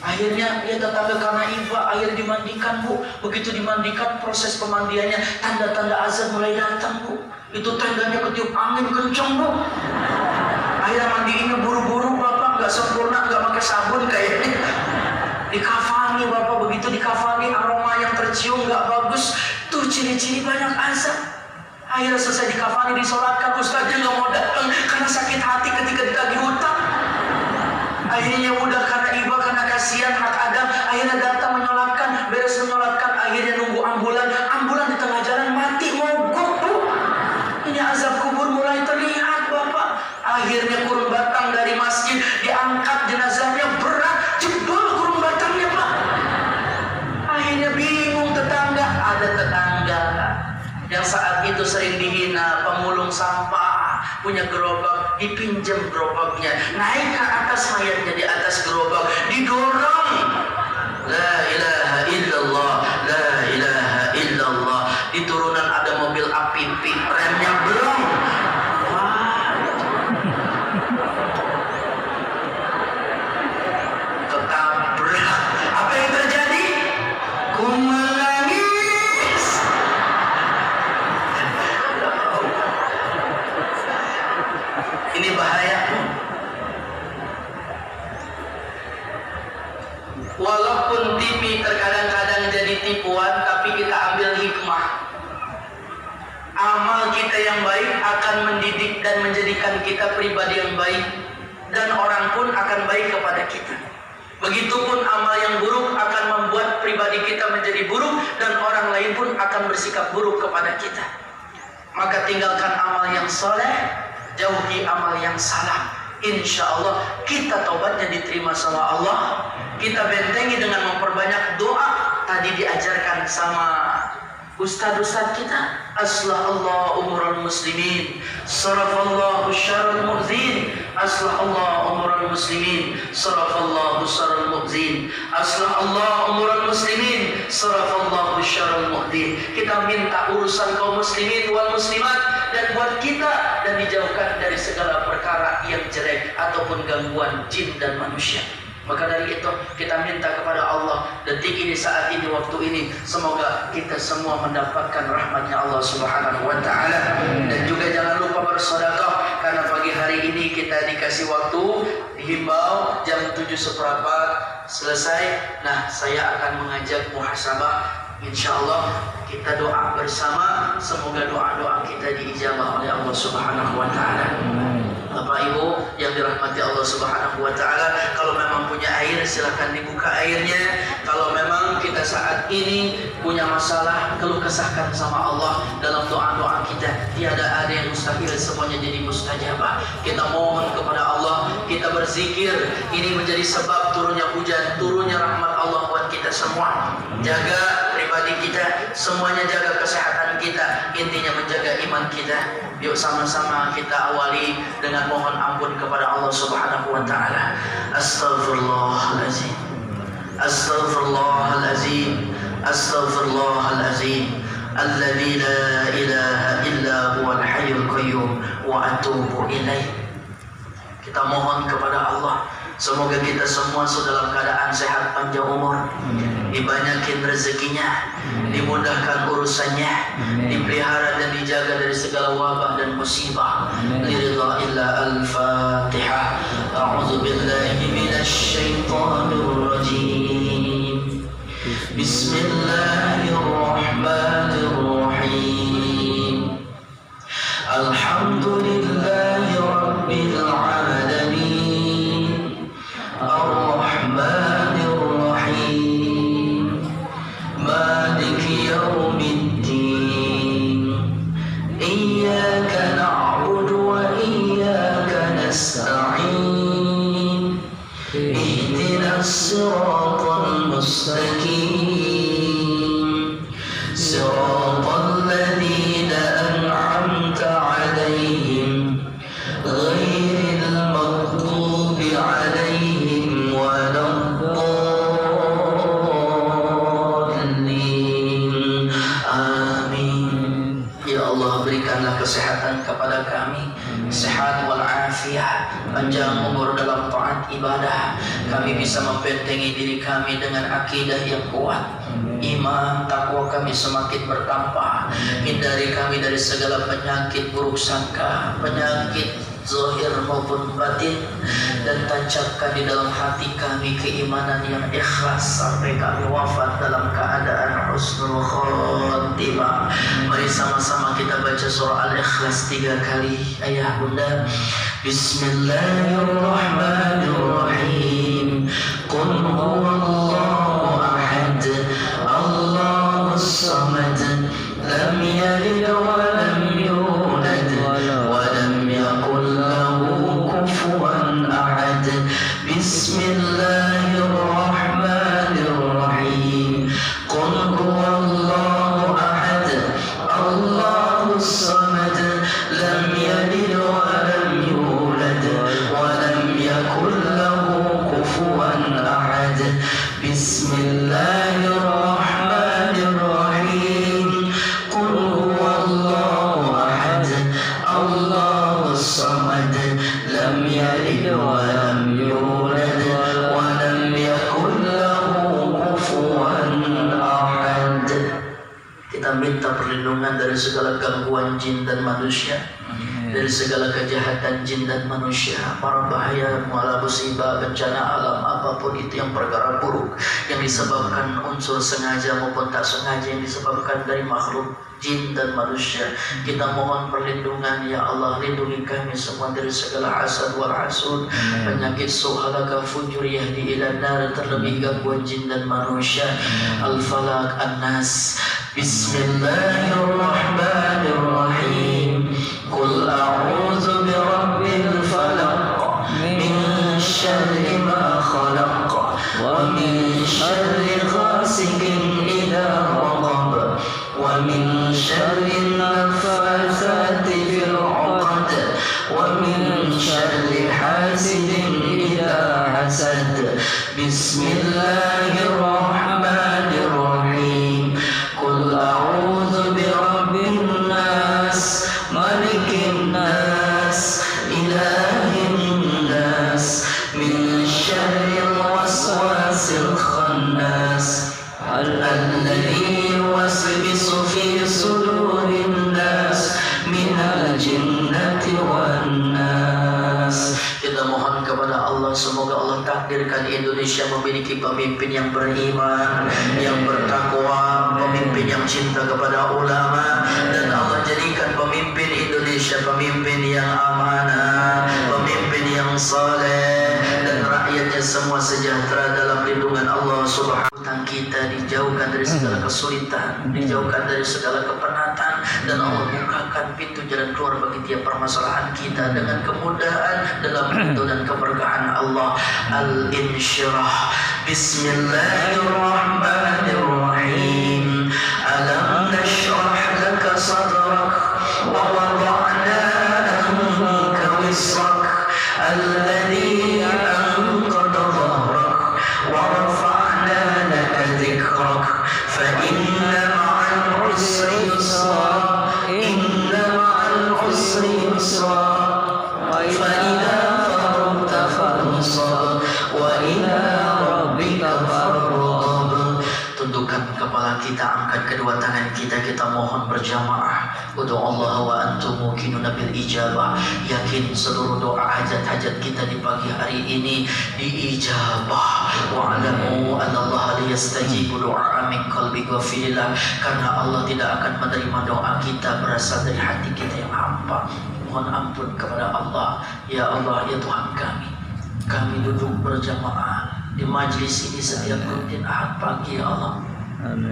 Akhirnya dia datang ke karena iba, akhirnya dimandikan Bu. Begitu dimandikan, proses pemandiannya, tanda-tanda azab mulai datang Bu. Itu tandanya ketiup angin kencang Bu. Akhirnya mandiinnya buru-buru Bapak, nggak sempurna, nggak pakai sabun kayaknya. Dikafani Bapak, begitu dikafani aroma yang tercium nggak bagus. Tuh ciri-ciri banyak azab. Akhirnya selesai dikafani, disolatkan, Ustaznya nggak mau datang karena sakit hati ketika ditagih hutang. Akhirnya udah karena iba, karena kasihan hak Adam, akhirnya datang menyolatkan, beres menyolatkan, akhirnya nunggu ambulan di tengah jalan mati mogok Bu. Ini azab kubur mulai terlihat Bapak. Akhirnya kurung batang dari masjid diangkat, jenazahnya berat, jebol kurung batangnya Pak. Akhirnya bingung tetangga, ada tetangga yang saat itu sering dihina, pemulung sampah, punya gerobak, dipinjam gerobaknya, naik ke atas mayatnya, di atas gerobak, didorong. La ilaha illallah, la ilaha illallah. Di turunan ada mobil api, remnya belum. Ketabrak. Apa yang terjadi? Menangis. Ini bahaya. Walaupun TV terkadang-kadang jadi tipuan, tapi kita ambil hikmah. Amal kita yang baik akan mendidik dan menjadikan kita pribadi yang baik, dan orang pun akan baik kepada kita. Begitupun amal yang buruk akan membuat pribadi kita menjadi buruk, dan orang lain pun akan bersikap buruk kepada kita. Maka tinggalkan amal yang soleh, jauhi amal yang salah. Insya Allah kita taubatnya diterima sama Allah. Kita bentengi dengan memperbanyak doa. Tadi diajarkan sama ustad-ustad kita. Aslah umurul muslimin, sarafallahu syarrul mu'zin. Aslah umurul muslimin, sarafallahu syarrul mu'zin. Aslah umurul muslimin, sarafallahu syarrul mu'zin. Kita minta urusan kaum muslimin wal muslimat dan buat kita, dan dijauhkan dari segala perkara yang jelek ataupun gangguan jin dan manusia. Maka dari itu kita minta kepada Allah detik ini, saat ini, waktu ini, semoga kita semua mendapatkan rahmatnya Allah Subhanahu wa ta'ala. Dan juga jangan lupa bersedekah, karena pagi hari ini kita dikasih waktu, dihimbau jam 7:15 selesai. Nah, saya akan mengajak muhasabah. Insyaallah kita doa bersama, semoga doa-doa kita diijabah oleh Allah Subhanahu wa ta'ala. Bapak Ibu yang dirahmati Allah Subhanahu wa ta'ala, kalau memang punya air silakan dibuka airnya. Kalau memang kita saat ini punya masalah, keluh kesahkan sama Allah dalam doa-doa kita. Tiada ada yang mustahil, semuanya jadi mustajabah. Kita mohon kepada Allah, kita berzikir, ini menjadi sebab turunnya hujan, turunnya rahmat Allah buat kita semua. Jaga pribadi kita, semuanya jaga kesehatan kita, intinya menjaga iman kita. Yuk sama-sama kita awali dengan mohon ampun kepada Allah Subhanahu wa ta'ala. Astaghfirullahalazim, astaghfirullahalazim, astaghfirullahalazim, alladzi la ilaha illa huwal hayyul qayyum wa atubu ilaih. Kita mohon kepada Allah, semoga kita semua dalam keadaan sehat, panjang umur, dibanyakin rezekinya, dimudahkan urusannya, dipelihara dan dijaga dari segala wabah dan musibah. Liridha illa al-Fatihah. A'udzu billahi minasy syaithanir rajim. Bismillahirrahmanirrahim. Alhamdulillahi rabbil alamin. Ar-Rahmanir Rahim. Maliki yaumiddin. Iyyaka na'budu wa iyyaka nasta'in. Ihdinas siratal mustaqim. Allah berikanlah kesehatan kepada kami, sehat walafiat, panjang umur dalam taat ibadah. Kami bisa membentengi diri kami dengan akidah yang kuat, iman, takwa kami semakin bertambah. Hindari kami dari segala penyakit buruk sangka, penyakit zahir maupun batin, dan tancapkan di dalam hati kami keimanan yang ikhlas sampai kami wafat dalam keadaan husnul khotimah. Mari sama-sama kita baca surah Al-Ikhlas 3 kali. Ayah bunda, Bismillahirrahmanirrahim. Qul huwallahu ahad, Allahus samad, lam yalid wa lam yulad wa lam yakul lahu kufuwan ahad. Bismillahirrahmanirrahim. Qul huwallahu ahad, Allahus samad, lam yalid wa lam yulad wa lam yakul lahu kufuwan ahad. Bismillahirrahmanirrahim. Qul huwallahu ahad, Allahus samad, lam yalid wa lam yulad wa lam yakul lahu kufuwan ahad. Kita minta perlindungan dari segala gangguan jin dan manusia, dari segala kejahatan jin dan manusia, para bahaya, mala musibah, bencana alam, apapun itu yang perkara buruk yang disebabkan unsur sengaja maupun tak sengaja, yang disebabkan dari makhluk jin dan manusia. Kita mohon perlindungan, ya Allah. Lindungi kami semua dari segala hasad wal hasud, penyakit suhalaka fujuriyah di ilanar, terlebih gangguan jin dan manusia. Al-Falaq, An-Nas. Bismillahirrahmanirrahim. Qul a'udzu birabbil falaq, min syarri ma khalaq, wa min syarri ghasiqin idza waqab, wa min syarri nafatsati fil 'uqad, wa min syarri hasidin idza hasad. Bismillahirrahmanirrahim. Qul a'udzu birabbin nas, malikin nas, ilahin nas, min syarril waswasil khannas, alladzi yuwaswisu fi sudurin nas, minal jinnati wan nas. Kita mohon kepada Allah, semoga Allah takdirkan Indonesia memiliki pemimpin yang beriman, yang bertakwa, pemimpin yang cinta kepada ulama, dan Allah jadikan pemimpin Indonesia pemimpin yang amanah, pemimpin yang saleh, dan rakyatnya semua sejahtera dalam lindungan Allah Subhanahu. Hutang kita dijauhkan dari segala kesulitan, dijauhkan dari segala kepenatan, dan Allah bukakan pintu jalan keluar bagi tiap permasalahan kita dengan kemudahan dalam ridho dan keberkahan Allah. Al-Insyirah. Bismillahirrahmanirrahim. Alam nashrah laka sadrak wa wada'na anka wisrak, alladhi anqadha dhahrak, wa rafa'na laka dhikrak, fa inna ma'al usri yusra, inna ma'al usri yusra, fa idza faragta fansab, wa ila rabbika farghab. Tundukkan kepala kita, angkat kedua tangan kita, kita mohon berjamaah. Udu Allah wa antum muqinuna bil ijabah. Yakin seluruh doa hajat-hajat kita di pagi hari ini diijabah. Wa'lamu anna Allah liyastajibu du'a min qalbi ghafillah. Karena Allah tidak akan menerima doa kita berasal dari hati kita yang hampa. Mohon ampun kepada Allah. Ya Allah, ya Tuhan kami duduk berjamaah di majlis ini setiap rutin Ahad pagi, ya Allah.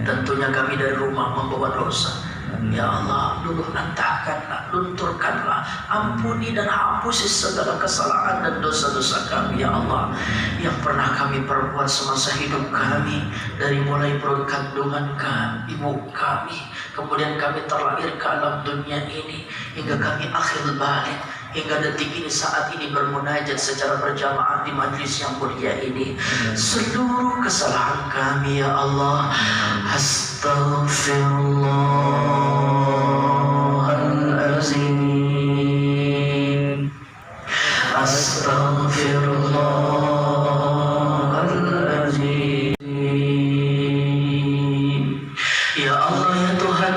Tentunya kami dari rumah membawa dosa. Ya Allah, luluh lantahkanlah, lunturkanlah, ampuni dan hapusi segala kesalahan dan dosa-dosa kami, ya Allah, yang pernah kami perbuat semasa hidup kami, dari mulai perut kandungan kami, ibu kami, kemudian kami terlahir ke alam dunia ini, hingga kami akhir balik, hingga detik ini, saat ini bermunajat secara berjamaah di majlis yang mulia ini. Seluruh kesalahan kami, ya Allah, astaghfirullah Allah ya Tuhan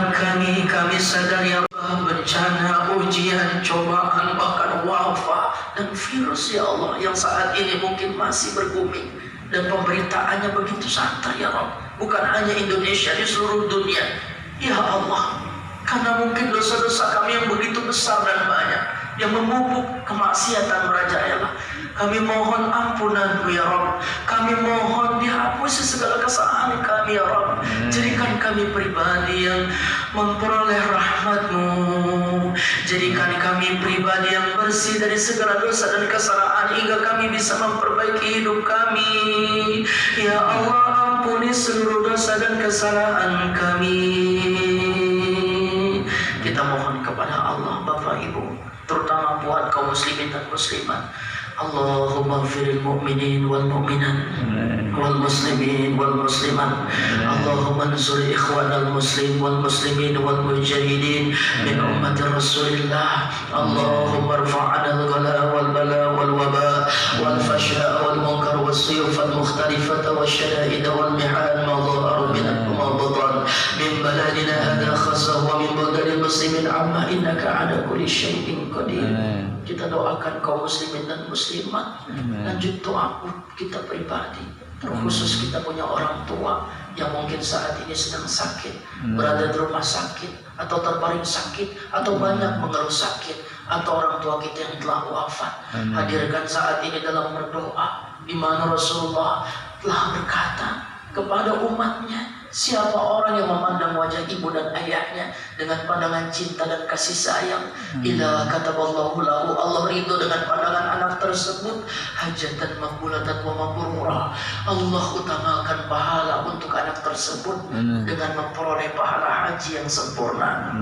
kami sadar ya Allah, bencana, ujian, cobaan, bahkan wabah dan virus ya Allah yang saat ini mungkin masih berguming dan pemberitaannya begitu santer ya Allah, bukan hanya Indonesia, di seluruh dunia ya Allah, karena mungkin dosa-dosa kami yang begitu besar dan banyak yang memupuk kemaksiatan merajalela. Kami mohon ampunan-Mu ya Rabb. Kami mohon dihapusi segala kesalahan kami ya Rabb. Jadikan kami pribadi yang memperoleh rahmat-Mu. Jadikan kami pribadi yang bersih dari segala dosa dan kesalahan hingga kami bisa memperbaiki hidup kami. Ya Allah, ampuni seluruh dosa dan kesalahan kami. Kita mohon kepada Allah Bapak Ibu, terutama buat kaum muslimin dan muslimat. Allahumma firil mu'minin wal mu'minat wal muslimin wal muslimat. Allahumma ansur ikhwanal muslim wal muslimin wal mujahidin min ummati Rasulillah. Allahumma rfa'ana al-ghala wal bala wal waba wal fasha wal munkar wal suyuf al mukhtalifata wal syada'id wal mihan ma dhahara minkum wa batan min baladina hadha khassa wa min baladil muslimin amma innaka ala kulli syai'in qadir. Kita doakan kaum muslimin dan muslimat. Lanjut doa kita pribadi, terkhusus kita punya orang tua yang mungkin saat ini sedang sakit, berada di rumah sakit atau terbaring sakit atau banyak mengeluh sakit, atau orang tua kita yang telah wafat. Hadirkan saat ini dalam berdoa, di mana Rasulullah telah berkata kepada umatnya, siapa orang yang memandang wajah ibu dan ayahnya dengan pandangan cinta dan kasih sayang, ila kataballahu lahu, Allah ridho dengan pandangan anak tersebut, hajatan maqbulatan wa mabrurah. Allah utamakan pahala untuk anak tersebut dengan memperoleh pahala haji yang sempurna,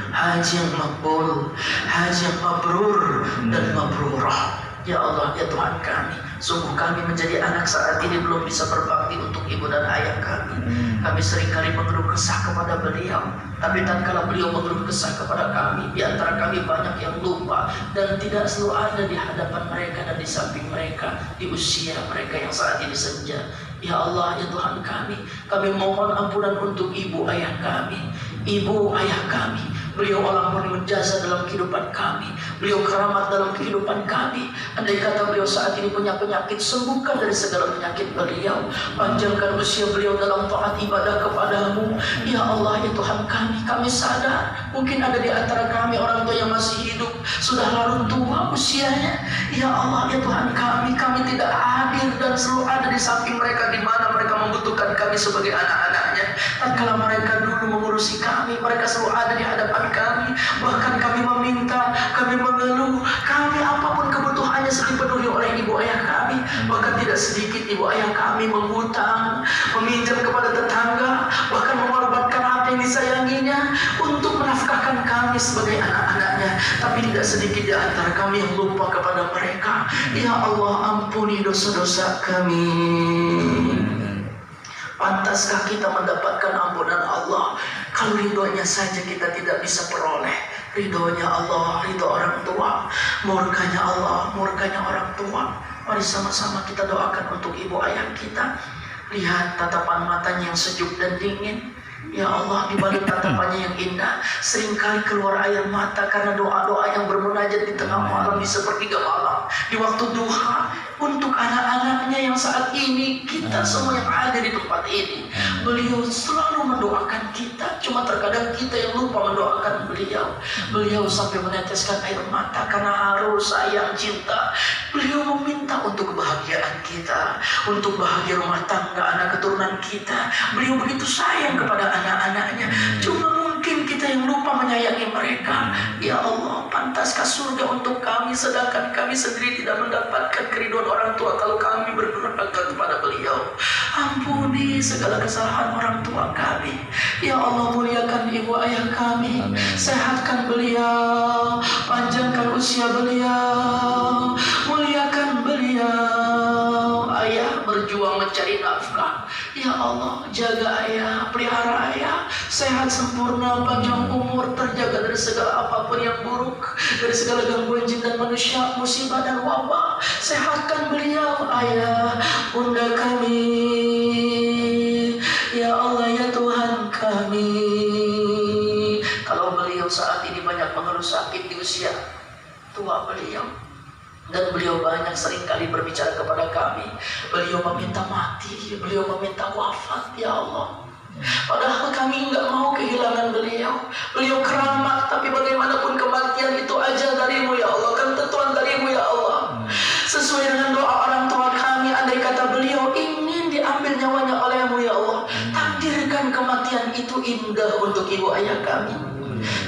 haji yang makbul, haji yang mabrur dan mabrurah. Ya Allah, ya Tuhan kami, sungguh kami menjadi anak saat ini belum bisa berbakti untuk ibu dan ayah kami. Kami seringkali mengeluh kesah kepada beliau, tapi tatkala beliau mengeluh kesah kepada kami, di antara kami banyak yang lupa dan tidak selalu ada di hadapan mereka dan di samping mereka di usia mereka yang saat ini senja. Ya Allah, ya Tuhan kami mohon ampunan untuk ibu ayah kami, ibu ayah kami. Beliau Allah menjasa dalam kehidupan kami, beliau keramat dalam kehidupan kami. Andai kata beliau saat ini punya penyakit, sembuhkan dari segala penyakit beliau, panjangkan usia beliau dalam taat ibadah kepadamu. Ya Allah, ya Tuhan kami sadar mungkin ada di antara kami orang tua yang masih hidup sudah larut tua usianya. Ya Allah, ya Tuhan kami tidak hadir dan selalu ada di samping mereka di mana mereka membutuhkan kami sebagai anak-anaknya. Tatkala mereka dulu mengurusi kami, mereka selalu ada di hadapan kami. Bahkan kami meminta, kami mengeluh, kami apapun kebutuhannya dipenuhi oleh ibu ayah kami. Bahkan tidak sedikit ibu ayah kami menghutang, meminjam kepada tetangga, bahkan mengorbankan apa yang disayanginya untuk menafkahkan kami sebagai anak-anaknya. Tapi tidak sedikit di antara kami yang lupa kepada mereka. Ya Allah, ampuni dosa-dosa kami. Pantaskah kita mendapatkan ampunan Allah kalau ridhonya saja kita tidak bisa peroleh? Ridhonya Allah, ridho orang tua, murkanya Allah, murkanya orang tua. Mari sama-sama kita doakan untuk ibu ayah kita. Lihat tatapan matanya yang sejuk dan dingin. Ya Allah, di balik tatapannya yang indah, seringkali keluar air mata karena doa-doa yang bermunajat di tengah malam, di sepertiga malam, di waktu duha, untuk anak-anaknya yang saat ini kita semua yang ada di tempat ini. Beliau selalu mendoakan kita, cuma terkadang kita yang lupa mendoakan beliau. Beliau sampai meneteskan air mata karena harus sayang cinta. Beliau meminta untuk kebahagiaan kita, untuk bahagia rumah tangga, anak keturunan kita. Beliau begitu sayang kepada anak-anaknya, cuma mungkin kita yang lupa menyayangi mereka. Ya Allah, pantaskah surga untuk kami sedangkan kami sendiri tidak mendapatkan keriduan orang tua kalau kami berdurhaka kepada beliau. Ampuni segala kesalahan orang tua kami. Ya Allah, muliakan ibu ayah kami, sehatkan beliau, panjangkan usia beliau, muliakan beliau. Ayah berjuang mencari nafkah. Ya Allah, jaga ayah, pelihara ayah, sehat sempurna, panjang umur, terjaga dari segala apapun yang buruk, dari segala gangguan jin dan manusia, musibah dan wabah. Sehatkan beliau, ayah, bunda kami. Ya Allah, ya Tuhan kami. saat ini banyak mengeluh sakit di usia tua beliau. Dan beliau banyak seringkali berbicara kepada kami. Beliau meminta mati, beliau meminta wafat, ya Allah. Padahal kami nggak mau kehilangan beliau. Beliau keramat, tapi bagaimanapun kematian itu ajal darimu ya Allah, ketentuan darimu ya Allah. Sesuai dengan doa orang tua kami, andai kata beliau ingin diambil nyawanya olehmu ya Allah, takdirkan kematian itu indah untuk ibu ayah kami.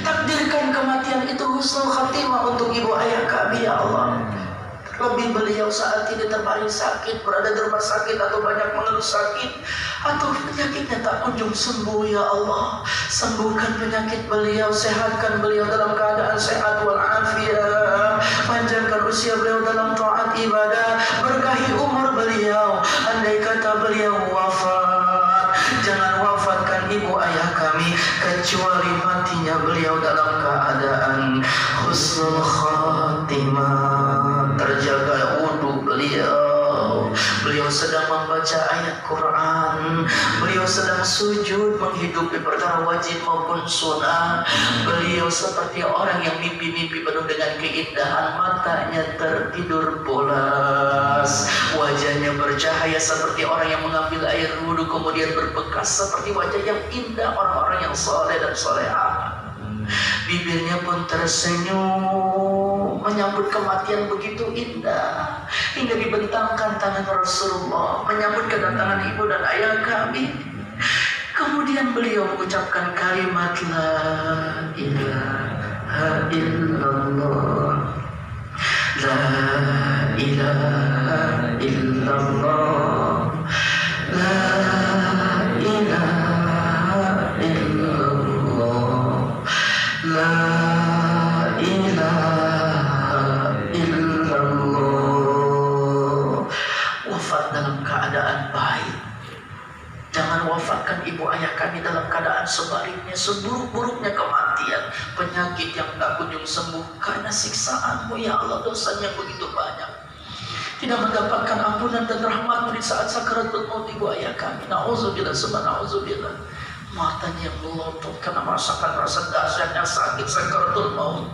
Takdirkan kematian itu husnul khatimah untuk ibu ayah kami ya Allah. Lebih beliau saat ini terbaring sakit, berada di rumah sakit atau banyak mengeluh sakit, atau penyakitnya tak kunjung sembuh ya Allah. Sembuhkan penyakit beliau, sehatkan beliau dalam keadaan sehat walafiat. Panjangkan usia beliau dalam taat ibadah, berkahi umur beliau. Andai kata beliau wafat, jangan wafatkan ibu ayah kami kecuali matinya beliau dalam keadaan husnul khatimah. Terjaga wudhu beliau, beliau sedang membaca ayat Quran, beliau sedang sujud menghidupi perkara wajib maupun sunnah. Beliau seperti orang yang mimpi-mimpi penuh dengan keindahan, matanya tertidur pulas, wajahnya bercahaya seperti orang yang mengambil air wudhu kemudian berbekas seperti wajah yang indah orang-orang yang soleh dan solehah. Bibirnya pun tersenyum menyambut kematian begitu indah, hingga dibentangkan tangan Rasulullah menyambut kedatangan ibu dan ayah kami. Kemudian beliau mengucapkan kalimat la ilaha illallah, la ilaha illallah, la ilaha illallah, la ilaha illallah. Wafat dalam keadaan baik. Jangan wafatkan ibu ayah kami dalam keadaan sebaliknya, seburuk-buruknya kematian, penyakit yang tak kunjung sembuh karena siksaanmu ya Allah. Dosanya begitu banyak, tidak mendapatkan ampunan dan rahmatmu di saat sakaratul maut ibu ayah kami. Na'udzubillah, na'udzubillah. Matanya melotot karena merasakan rasa dahsyatnya sakit sakaratul maut.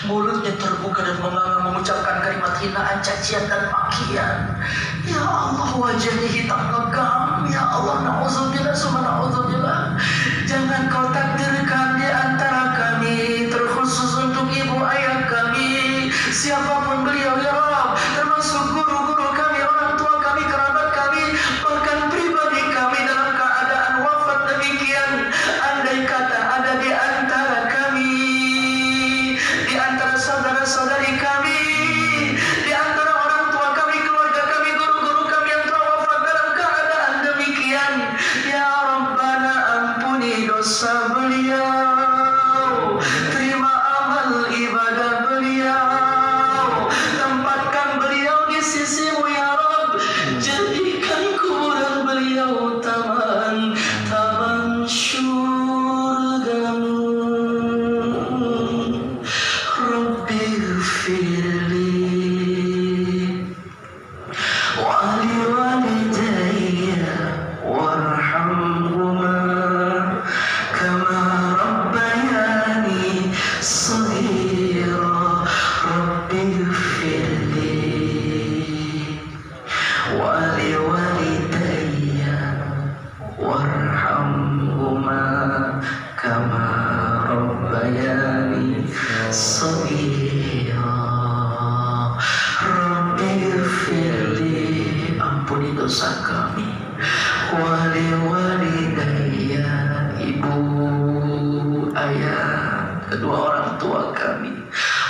Mulutnya terbuka dan menganga mengucapkan kalimat hinaan, cacian dan makian. Ya Allah, wajahnya hitam legam. Ya Allah, na'udzubillah, na'udzubillah. Jangan kau takdirkan di antara kami, terkhusus untuk ibu ayah kami, siapapun beliau ya Rabb, termasuk guru-guru kami, orang tua kami, kerabat kami, bahkan pribadi kami dalam keadaan wafat demikian. Andai kata ada di antara kami, di antara saudara-saudari kami, di antara orang tua kami, keluarga kami, guru-guru kami yang telah wafat dalam keadaan demikian, ya Rabbana ampuni dosa beliau, terima amal ibadah beliau, tempatkan beliau di sisimu ya Rabb, jadikan kuburan beliau taman syurgamu. Rabbighfirli wa liwalidayya warhamhuma kama rabbayani shaghira. Rabbighfirli wa liwalidayya warhamhuma kama rabbayani shaghira. Rabbighfirli, ampuni dosa kami, wali walidayya, ibu ayah kedua orang tua kami,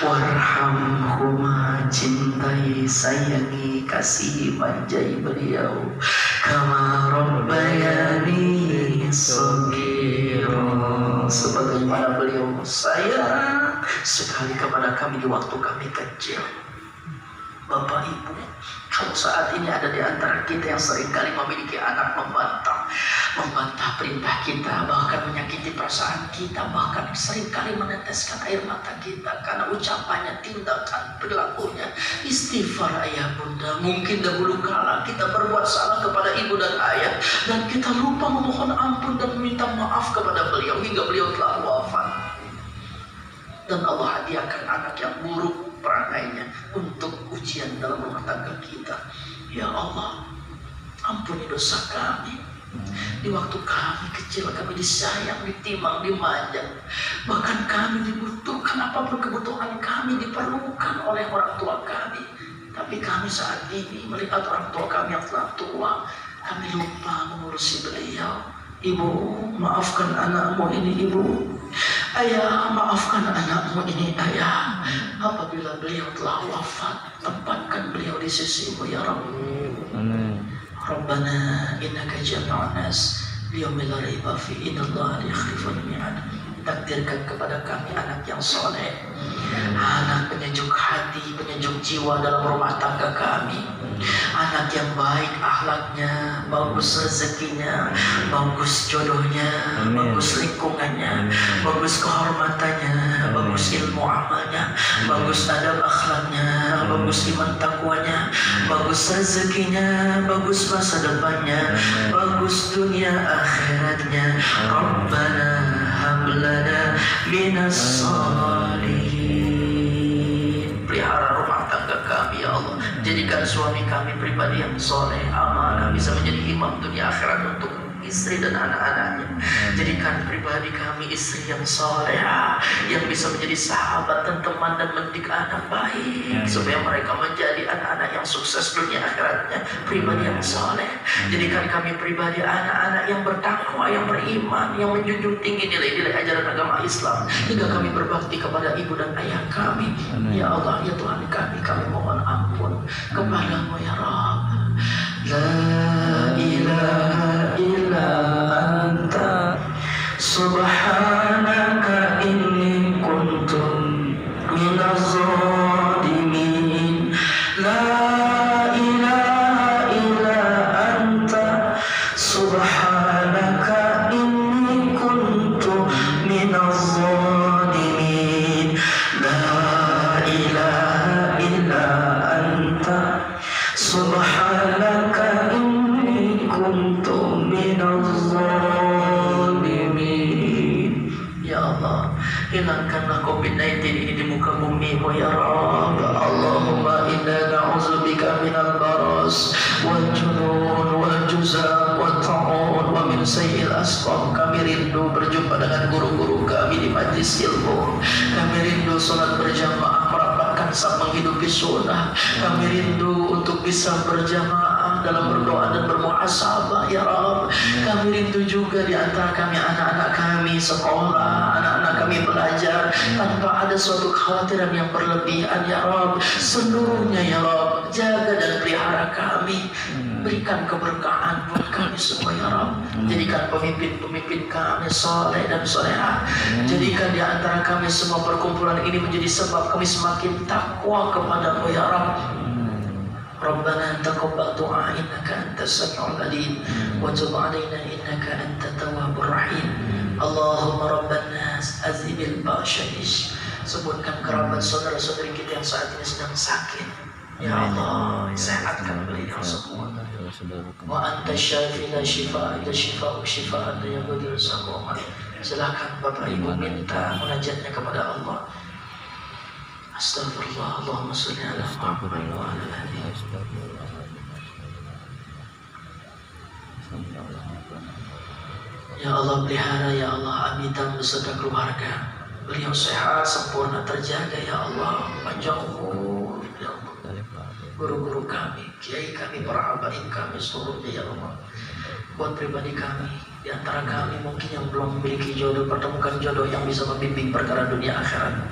warhamhuma, cintai sayangi kasih manjai beliau, kama rabbayani shaghira, sebagaimana beliau sayang sekali kepada kami di waktu kami kecil. Bapak Ibu, kalau saat ini ada di antara kita yang seringkali memiliki anak membantah perintah kita, bahkan menyakiti perasaan kita, bahkan seringkali meneteskan air mata kita karena ucapannya, tindakan, perilakunya. Istighfar ayah bunda. Mungkin dahulu kala kita berbuat salah kepada ibu dan ayah, dan kita lupa memohon ampun dan meminta maaf kepada beliau hingga beliau telah wafat. dan Allah hadiahkan anak yang buruk perangainya untuk ujian dalam rumah tangga kita. Ya Allah, ampuni dosa kami. Di waktu kami kecil, kami disayang, ditimang, dimanja. Bahkan kami dibutuhkan, apapun kebutuhan kami diperlukan oleh orang tua kami. Tapi kami saat ini melihat orang tua kami yang telah tua, kami lupa mengurusi beliau. Ibu, maafkan anakmu ini, ibu. Ayah, maafkan anakmu ini, ayah. Apabila beliau telah wafat, tempatkan beliau di sisimu, ya Rabbi. Rabbana innaka jami'un nas liyaumil la raiba fi innallaha la yukhliful mi'ad. Takdirkan kepada kami anak yang soleh, anak penyejuk hati, penyejuk jiwa dalam rumah tangga kami, anak yang baik akhlaknya, bagus rezekinya, bagus jodohnya, bagus lingkungannya, bagus kehormatannya, bagus ilmu amalnya, bagus adab akhlaknya, bagus iman takwanya, bagus rezekinya, bagus masa depannya, bagus dunia akhiratnya. Rabbana hablana minas salihin. Pelihara rumah tangga kami ya Allah. Jadikan suami kami pribadi yang soleh, amanah, bisa menjadi imam dunia akhirat untuk istri dan anak-anaknya. Jadikan pribadi kami istri yang soleha, yang bisa menjadi sahabat dan teman dan mendidik anak baik, supaya mereka menjadi anak-anak yang sukses dunia akhiratnya, pribadi yang soleh. Jadikan kami pribadi anak-anak yang bertakwa, yang beriman, yang menjunjung tinggi nilai-nilai ajaran agama Islam, hingga kami berbakti kepada ibu dan ayah kami. Ya Allah, ya Tuhan kami mohon ampun kepadamu ya Rabb. La ilaha illa anta subhanaka inni kuntu minaz zalimin. La ilaha illa anta subhanaka inni kuntu minaz zalimin. La ilaha illa anta subhanaka inni kuntu minaz zalimin. Ya Allah, hilangkanlah COVID-19 ini di muka bumi ya Rabb. Allahumma inna na'udzubika minal baras wal junun wal juzam wal ta'un wa min sayyi'il asqam. Kami rindu berjumpa dengan guru-guru kami di majlis ilmu. Kami rindu salat berjamaah, merapatkan saf menghidupi sunnah. Kami rindu untuk bisa berjamaah dalam berdoa dan bermuhasabah ya Rabb. Kami rindu juga di antara kami anak-anak kami sekolah, anak-anak kami belajar tanpa ada suatu kekhawatiran yang berlebihan ya Rabb. Seluruhnya ya Rabb, jaga dan pelihara kami, berikan keberkahan buat kami semua ya Rabb. Jadikan pemimpin-pemimpin kami saleh dan salehah. Jadikan di antara kami semua perkumpulan ini menjadi sebab kami semakin takwa kepada-Mu ya Rabb. Rabbana taqabbal du'a innaka antas sami'ul 'alim wa tub 'alaina innaka antat tawwabur rahim. Allahumma rabban nas azibil ba'syish. Sebutkan kerabat saudara-saudari kita yang saat ini sedang sakit. Ya Allah, sehatkan beliau semua. Wa anta syafi la shifa illa shifa'u shifa'an la yaghadiru saqama. Silakan Bapak Ibu minta munajatnya kepada Allah. Astagfirullah, Allahumma sholli ala Muhammad wa ala alihi. Ya Allah, pelihara ya Allah Abitam beserta keluarga. Beliau sehat, sempurna, terjaga ya Allah. Panjang umur ya Allah. Guru-guru kami, kiai kami, para habaib kami seluruhnya ya Allah. Buat pribadi kami, di antara kami mungkin yang belum memiliki jodoh, pertemukan jodoh yang bisa membimbing perkara dunia akhirat.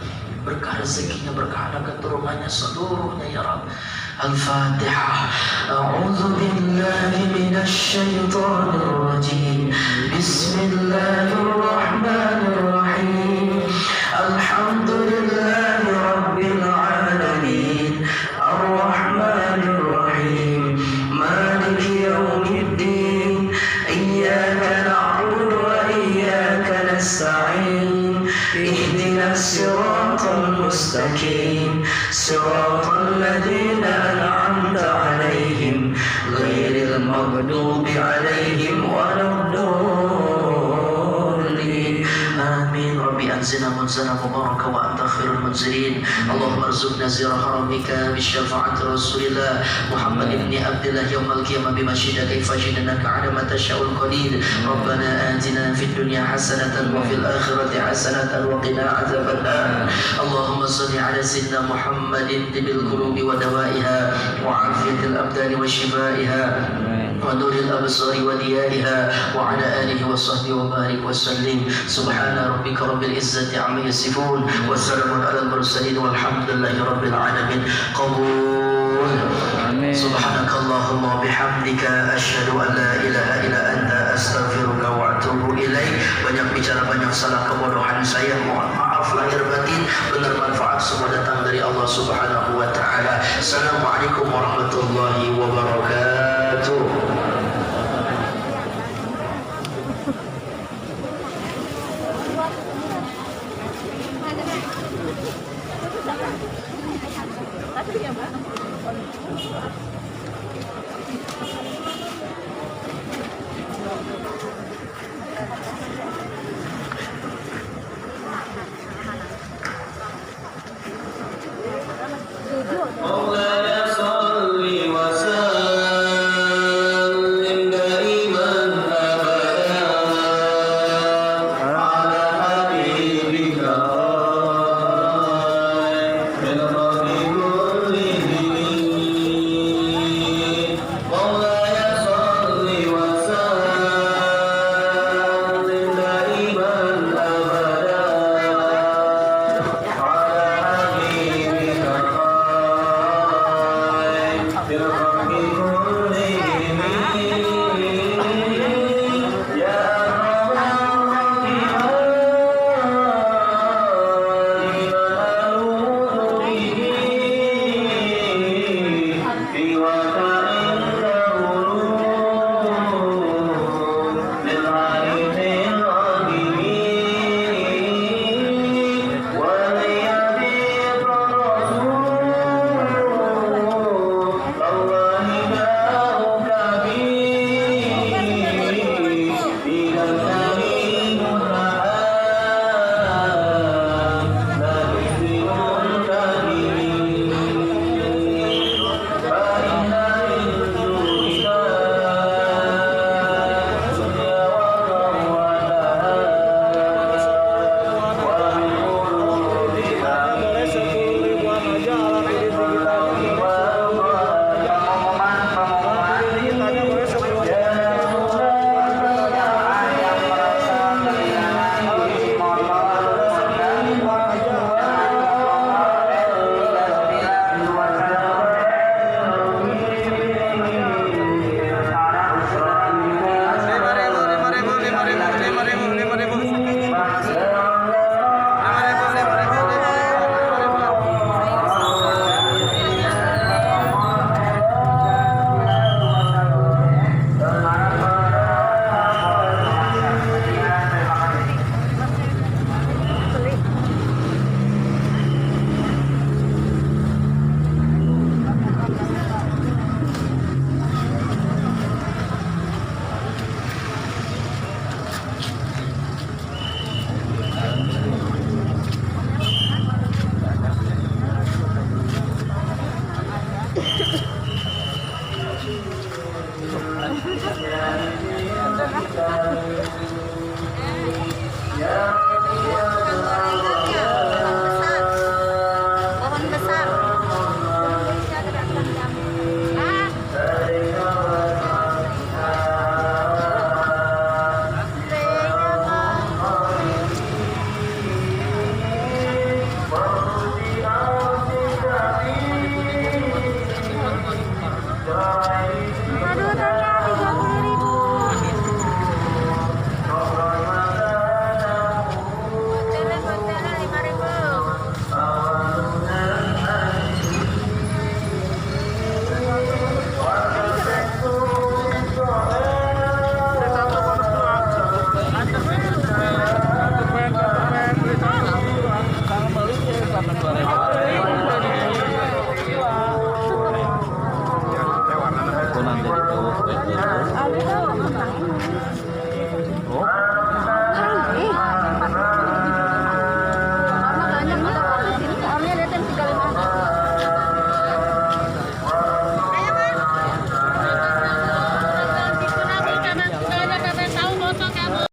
Berkah rezekinya, berkah anak keturunannya seluruhnya ya Rabb. Al-Fatihah. A'udzu billahi minasy syaithanir rajim. Bismillahirrahmanirrahim. Alhamdulillahi rabbil alamin. Ar-Rahmanir Rahim. Maliki yaumiddin. Iyyaka na'budu wa iyyaka nasta'in. Ihdinas siratal mustaqim. Siratal ladzina an'amta 'alaihim ghairil maghdubi 'alaihim waladdallin. Amin. آمين. ربي أنزلنا منزلا مباركا وأنت خير المنزلين. اللهم ارزقنا زيارة حرمك بالشفاعة رسول الله محمد بن عبد الله يوم القيامة بمشهد كيف جئناك على ما تشاء القدير. ربنا آتنا في الدنيا حسنة وفي الآخرة حسنة وقنا عذاب النار. اللهم صل على سيدنا محمد طب القلوب ودوائها وعافية الأبدان وشفائها ونور الأبصار وديائها وعلى آله وصحبه وبارك وسلم. سبحان ربك رب العزة عما يصفون وسلام على المرسلين والحمد لله رب العالمين. قبول. سبحانك اللهم وبحمدك أشهد أن لا إله إلا أنت أستغفرك وأتوب إليك. Banyak bicara, banyak salah, kebodohan saya, mohon maaf lahir batin. Benar manfaat semua datang dari Allah Subhanahu wa taala. Assalamualaikum warahmatullahi wabarakatuh. Tapi ya, Mbak.